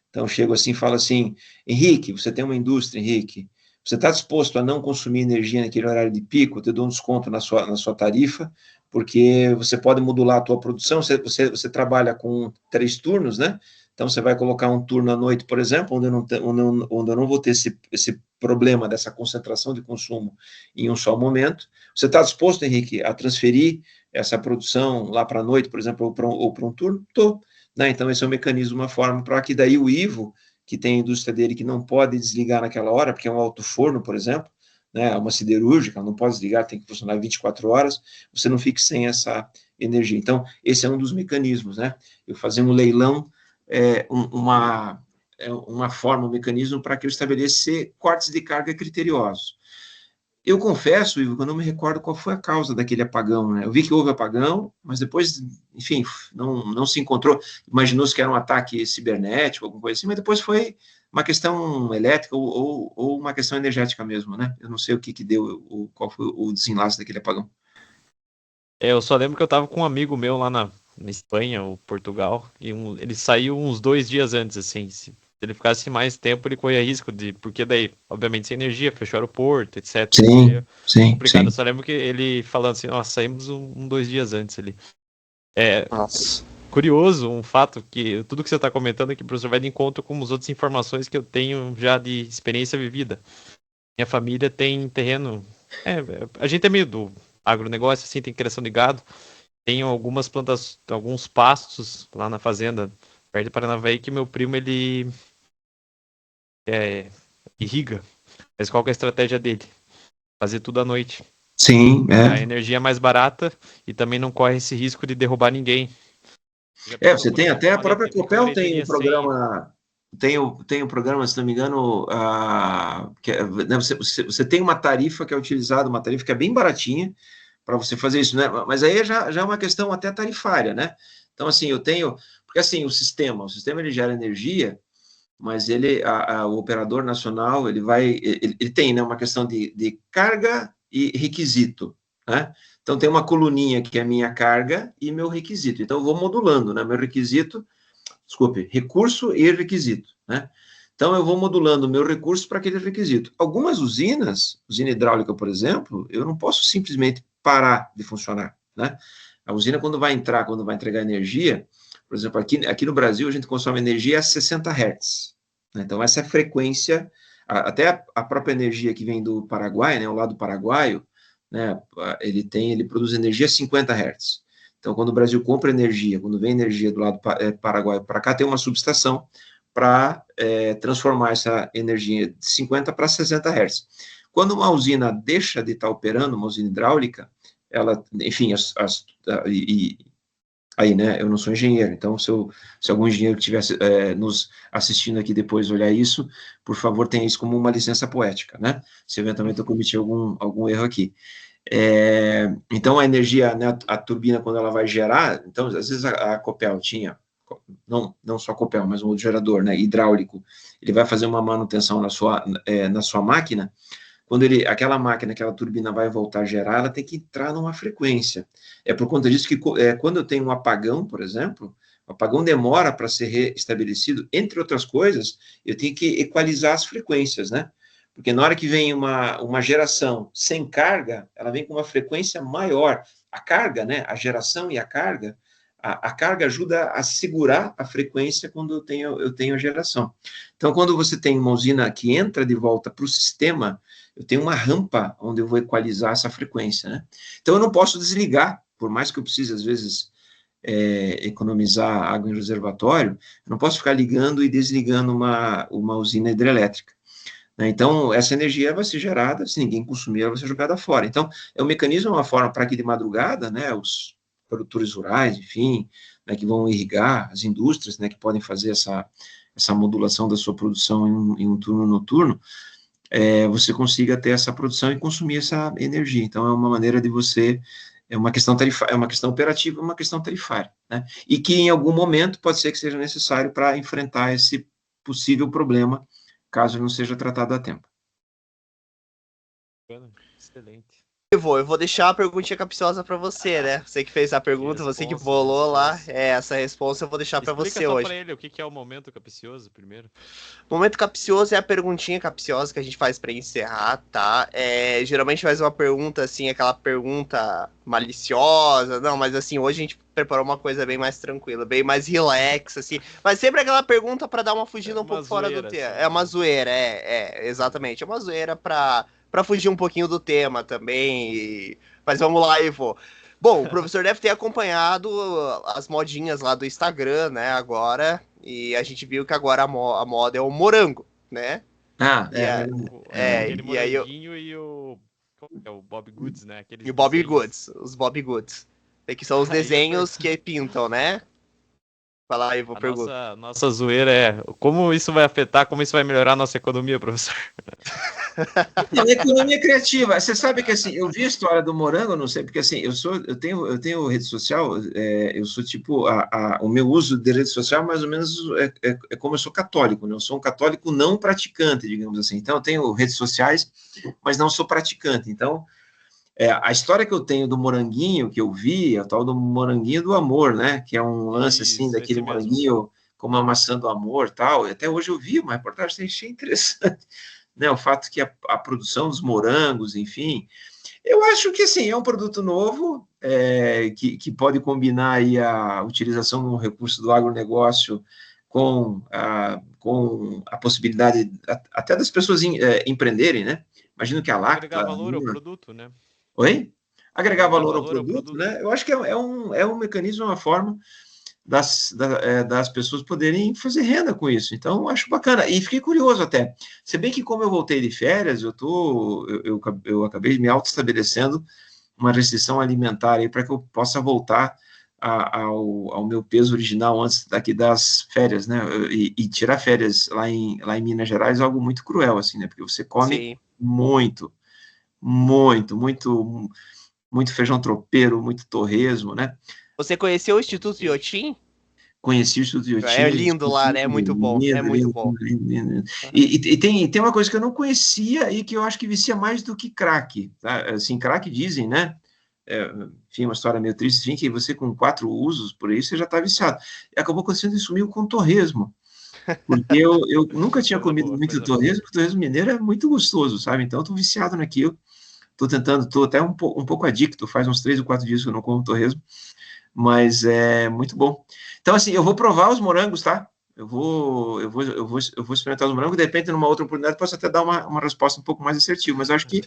Então, chego assim e falo assim, Henrique, você tem uma indústria, Henrique, você está disposto a não consumir energia naquele horário de pico? Eu te dou um desconto na sua tarifa, porque você pode modular a tua produção, você trabalha com 3 turnos, né? Então, você vai colocar um turno à noite, por exemplo, onde eu não vou ter esse problema dessa concentração de consumo em um só momento. Você está disposto, Henrique, a transferir essa produção lá para a noite, por exemplo, ou para um turno? Estou. Né? Então, esse é um mecanismo, uma forma para que daí o Ivo, que tem a indústria dele que não pode desligar naquela hora, porque é um alto-forno, por exemplo, né, uma siderúrgica, não pode desligar, tem que funcionar 24 horas, você não fique sem essa energia. Então, esse é um dos mecanismos, né? Eu fazer um leilão, uma forma, um mecanismo para que eu estabeleça cortes de carga criteriosos. Eu confesso, Ivo, que eu não me recordo qual foi a causa daquele apagão, né? Eu vi que houve apagão, mas depois, enfim, não se encontrou. Imaginou-se que era um ataque cibernético, alguma coisa assim, mas depois foi uma questão elétrica ou uma questão energética mesmo, né? Eu não sei o que deu, qual foi o desenlace daquele apagão. Eu só lembro que eu tava com um amigo meu lá na Espanha ou Portugal, e ele saiu uns 2 dias antes, assim. Se ele ficasse mais tempo, ele corria risco porque daí, obviamente, sem energia, fechou o aeroporto, etc. Sim, Complicado. Eu só lembro que ele falando assim, nossa, saímos 2 dias antes ali. Nossa. Curioso, um fato que tudo que você está comentando aqui, professor, vai de encontro com as outras informações que eu tenho já de experiência vivida. Minha família tem terreno. A gente é meio do agronegócio, assim, tem criação de gado. Tem algumas plantas, alguns pastos lá na fazenda, perto de Paranavaí, que meu primo, ele irriga. Mas qual que é a estratégia dele? Fazer tudo à noite. Sim, A energia é mais barata e também não corre esse risco de derrubar ninguém. Você tem até a própria Copel tem um programa, tem um programa, se não me engano, né, você tem uma tarifa que é utilizada, uma tarifa que é bem baratinha para você fazer isso, né? Mas aí já é uma questão até tarifária, né? Então, assim, porque assim, o sistema ele gera energia, mas o operador nacional, ele tem, né, uma questão de carga e requisito, né? Então, tem uma coluninha que é minha carga e meu requisito. Então, eu vou modulando, né? Meu requisito, recurso e requisito, né? Então, eu vou modulando o meu recurso para aquele requisito. Algumas usinas, usina hidráulica, por exemplo, eu não posso simplesmente parar de funcionar, né? A usina, quando vai entregar energia, por exemplo, aqui no Brasil, a gente consome energia a 60 Hz, né? Então, essa é a frequência, até a própria energia que vem do Paraguai, né, o lado paraguaio, né, ele produz energia a 50 Hz. Então, quando o Brasil compra energia, quando vem energia do lado paraguaio para cá, tem uma subestação para transformar essa energia de 50 para 60 Hz. Quando uma usina deixa de estar operando, uma usina hidráulica, ela, enfim, aí, né, eu não sou engenheiro, então se algum engenheiro que estivesse nos assistindo aqui depois olhar isso, por favor, tenha isso como uma licença poética, né, se eventualmente eu cometi algum erro aqui. Então, a energia, né, a turbina, quando ela vai gerar, então, às vezes a Copel tinha, não só a Copel, mas um outro gerador, né, hidráulico, ele vai fazer uma manutenção na sua máquina. Quando aquela máquina, aquela turbina vai voltar a gerar, ela tem que entrar numa frequência. É por conta disso que quando eu tenho um apagão, por exemplo, o apagão demora para ser restabelecido, entre outras coisas, eu tenho que equalizar as frequências, né? Porque na hora que vem uma geração sem carga, ela vem com uma frequência maior. A carga, né, a geração e a carga ajuda a segurar a frequência quando eu tenho a geração. Então, quando você tem uma usina que entra de volta para o sistema, eu tenho uma rampa onde eu vou equalizar essa frequência, né? Então, eu não posso desligar, por mais que eu precise, às vezes, economizar água em reservatório, eu não posso ficar ligando e desligando uma usina hidrelétrica. Então, essa energia vai ser gerada, se ninguém consumir, ela vai ser jogada fora. Então, é um mecanismo, uma forma para que de madrugada, né, os produtores rurais, enfim, né, que vão irrigar, as indústrias, né, que podem fazer essa modulação da sua produção em um turno noturno, você consiga ter essa produção e consumir essa energia. Então, é uma maneira de você, é uma questão operativa, uma questão tarifária, né, e que em algum momento pode ser que seja necessário para enfrentar esse possível problema, caso não seja tratado a tempo. Excelente. Eu vou deixar uma perguntinha capciosa para você, né? Você que fez a pergunta, você que bolou lá, essa resposta eu vou deixar para você só hoje. Pra ele o que é o momento capcioso primeiro. O momento capcioso é a perguntinha capciosa que a gente faz para encerrar, tá? Geralmente faz uma pergunta assim, aquela pergunta maliciosa, não, mas assim, hoje a gente preparou uma coisa bem mais tranquila, bem mais relax, assim, mas sempre aquela pergunta para dar uma fugida um pouco fora do tema. Assim. É uma zoeira, exatamente, é uma zoeira para fugir um pouquinho do tema também. Mas vamos lá, Ivo. Bom, o professor deve ter acompanhado as modinhas lá do Instagram, né, agora, e a gente viu que agora a moda é o morango, né? Aquele e aí moranguinho e o Bob Goods, né? Aqueles e o Bob desenhos. Goods, os Bob Goods. Que são os desenhos que pintam, né? Fala aí, vou perguntar. Nossa zoeira como isso vai afetar, como isso vai melhorar a nossa economia, professor? Economia criativa. Você sabe que assim, eu vi a história do morango, não sei, porque assim, eu tenho rede social, eu sou tipo, o meu uso de rede social mais ou menos é como eu sou católico, né? Eu sou um católico não praticante, digamos assim. Então eu tenho redes sociais, mas não sou praticante. Então, a história que eu tenho do moranguinho, que eu vi, é o tal do moranguinho do amor, né? Que é um lance assim, daquele moranguinho como a maçã do amor, tal. E até hoje eu vi uma reportagem, achei interessante. Né, o fato que a produção dos morangos, enfim, eu acho que assim, é um produto novo, que pode combinar aí a utilização de um recurso do agronegócio com a possibilidade até das pessoas empreenderem, né? Imagino que a Lacta... Agregar valor ao produto, né? Oi? Agregar valor ao produto, né? Eu acho que é um mecanismo, uma forma das pessoas poderem fazer renda com isso. Então, acho bacana. E fiquei curioso até. Se bem que, como eu voltei de férias, eu acabei me auto-estabelecendo uma restrição alimentar aí para que eu possa voltar ao meu peso original antes daqui das férias, né? E tirar férias lá em Minas Gerais é algo muito cruel, assim, né? Porque você come muito, muito, muito, muito feijão tropeiro, muito torresmo, né? Você conheceu o Instituto Iotim? Conheci o Instituto Iotim. É lindo lá, né? É muito bom. É muito bom. E tem uma coisa que eu não conhecia e que eu acho que vicia mais do que crack. Tá? Assim, crack dizem, né? Enfim, uma história meio triste, enfim, que você com 4 usos por aí, você já está viciado. E acabou acontecendo isso comigo com torresmo. Porque eu nunca tinha comido muito torresmo, porque o torresmo mineiro é muito gostoso, sabe? Então, eu estou viciado naquilo. Estou até um pouco adicto, faz uns 3 ou 4 dias que eu não como torresmo, mas é muito bom. Então, assim, eu vou provar os morangos, tá? Eu vou experimentar os morangos, de repente, numa outra oportunidade, posso até dar uma resposta um pouco mais assertiva, mas eu acho que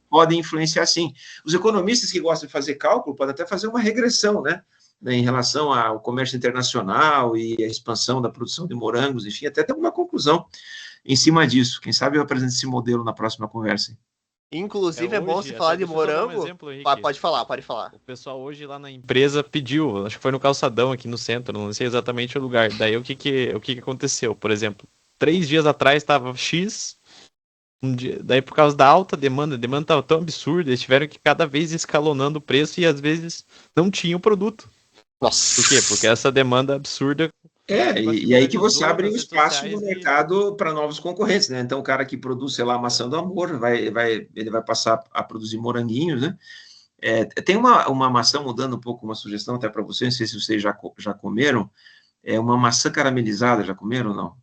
podem influenciar sim. Os economistas que gostam de fazer cálculo podem até fazer uma regressão, né? Em relação ao comércio internacional e a expansão da produção de morangos, enfim, até ter uma conclusão em cima disso. Quem sabe eu apresento esse modelo na próxima conversa. Inclusive, é bom hoje, você falar até de deixa eu só dar um morango. exemplo, Henrique. Pode falar, pode falar. O pessoal hoje lá na empresa pediu, acho que foi no Calçadão aqui no centro, não sei exatamente o lugar. Daí o que aconteceu? Por exemplo, 3 dias atrás estava X, daí por causa da alta demanda, a demanda estava tão absurda, eles tiveram que cada vez ir escalonando o preço e às vezes não tinha o produto. Nossa. Por quê? Porque essa demanda absurda. E aí que você abre um nas redes espaço sociais no mercado para novos concorrentes, né? Então, o cara que produz, sei lá, maçã do amor, ele vai passar a produzir moranguinhos, né? Tem uma maçã, mudando um pouco, uma sugestão até para vocês, não sei se vocês já comeram, é uma maçã caramelizada, já comeram ou não?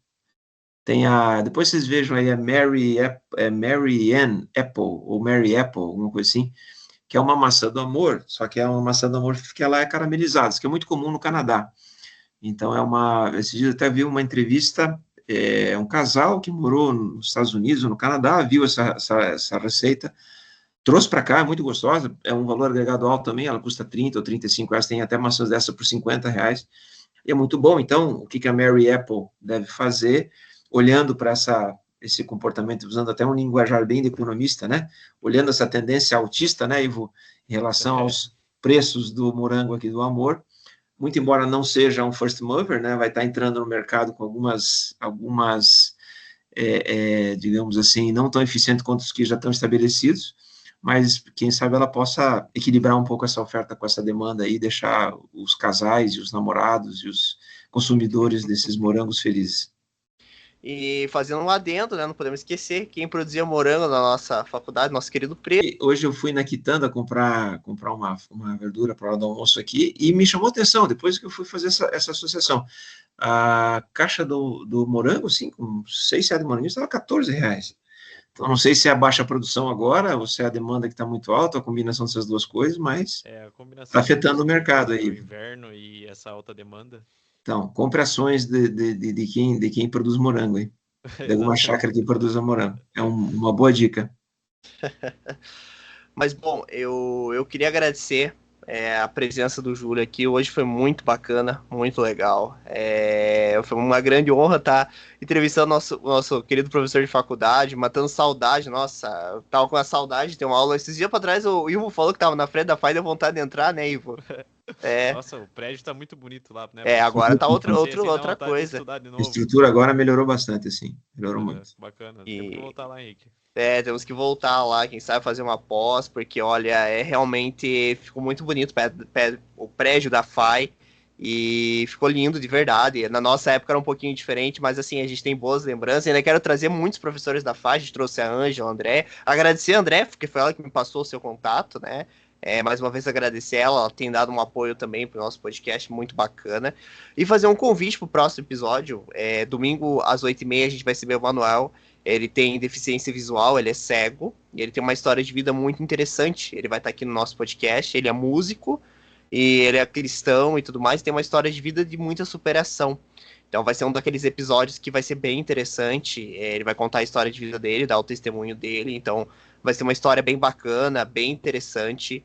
Depois vocês vejam aí, Mary Ann Apple, ou Mary Apple, alguma coisa assim, que é uma maçã do amor, só que é uma maçã do amor que ela é caramelizada, isso que é muito comum no Canadá. Então, esses dias eu até vi uma entrevista, um casal que morou nos Estados Unidos, no Canadá, viu essa receita, trouxe para cá, é muito gostosa, é um valor agregado alto também, ela custa 30 ou 35 reais, tem até maçãs dessa por 50 reais, e é muito bom. Então, o que a Mary Apple deve fazer, olhando para esse comportamento, usando até um linguajar bem de economista, né, olhando essa tendência altista, né, Ivo, em relação aos preços do morango aqui do amor, muito embora não seja um first mover, né, vai estar entrando no mercado com algumas digamos assim, não tão eficientes quanto os que já estão estabelecidos, mas quem sabe ela possa equilibrar um pouco essa oferta com essa demanda aí, deixar os casais e os namorados e os consumidores desses morangos felizes. E fazendo um adendo, né? Não podemos esquecer quem produzia morango na nossa faculdade, nosso querido Preto. E hoje eu fui na Quitanda comprar uma verdura para a hora do almoço aqui e me chamou a atenção, depois que eu fui fazer essa associação. A caixa do morango, assim, com 6, 7 morangos, estava 14 reais. Então, não sei se é a baixa produção agora, ou se é a demanda que está muito alta, a combinação dessas duas coisas, mas está afetando o mercado aí. O inverno e essa alta demanda. Então, compre ações de quem produz morango, hein? De alguma chácara que produza morango. É uma boa dica. Mas, bom, eu queria agradecer a presença do Júlio aqui. Hoje foi muito bacana, muito legal. Foi uma grande honra estar entrevistando nosso querido professor de faculdade, matando saudade. Nossa, eu tava com a saudade de ter uma aula. Esses dias para trás o Ivo falou que tava na frente da FAI, deu vontade de entrar, né, Ivo? Nossa, o prédio tá muito bonito lá, né? Agora tá outra outra coisa. A estrutura agora melhorou bastante, assim. Melhorou muito. Bacana. Tem que voltar lá, Henrique. Temos que voltar lá, quem sabe fazer uma pós, porque, olha, realmente ficou muito bonito o prédio da FAI e ficou lindo de verdade. Na nossa época era um pouquinho diferente, mas assim, a gente tem boas lembranças. Ainda quero trazer muitos professores da FAI, a gente trouxe a Ângela, o André. Agradecer a André, porque foi ela que me passou o seu contato, né? Mais uma vez agradecer ela tem dado um apoio também para o nosso podcast, muito bacana. E fazer um convite para o próximo episódio. Domingo às 8h30 a gente vai receber o Manuel. Ele tem deficiência visual, ele é cego, e ele tem uma história de vida muito interessante. Ele vai estar aqui no nosso podcast, ele é músico, e ele é cristão e tudo mais, e tem uma história de vida de muita superação. Então vai ser um daqueles episódios que vai ser bem interessante. Ele vai contar a história de vida dele, dar o testemunho dele, então vai ser uma história bem bacana, bem interessante.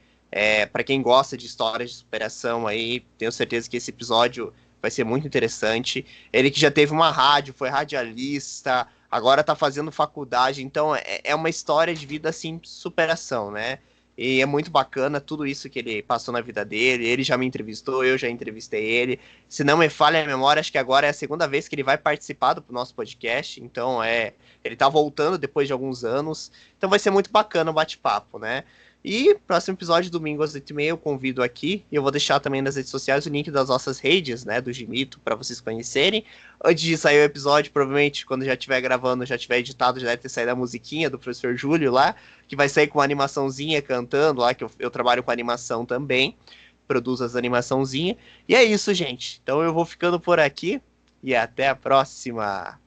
Para quem gosta de histórias de superação aí, tenho certeza que esse episódio vai ser muito interessante. Ele que já teve uma rádio, foi radialista, agora tá fazendo faculdade, então é uma história de vida, assim, superação, né? E é muito bacana tudo isso que ele passou na vida dele, ele já me entrevistou, eu já entrevistei ele. Se não me falha a memória, acho que agora é a segunda vez que ele vai participar do nosso podcast, então ele tá voltando depois de alguns anos, então vai ser muito bacana o bate-papo, né? E próximo episódio, domingo às 8h30, eu convido aqui, e eu vou deixar também nas redes sociais o link das nossas redes, né, do Gimito, para vocês conhecerem. Antes de sair o episódio, provavelmente, quando já estiver gravando, já estiver editado, já deve ter saído a musiquinha do professor Júlio lá, que vai sair com uma animaçãozinha cantando lá, que eu trabalho com animação também, produzo as animaçãozinhas. E é isso, gente. Então eu vou ficando por aqui, e até a próxima!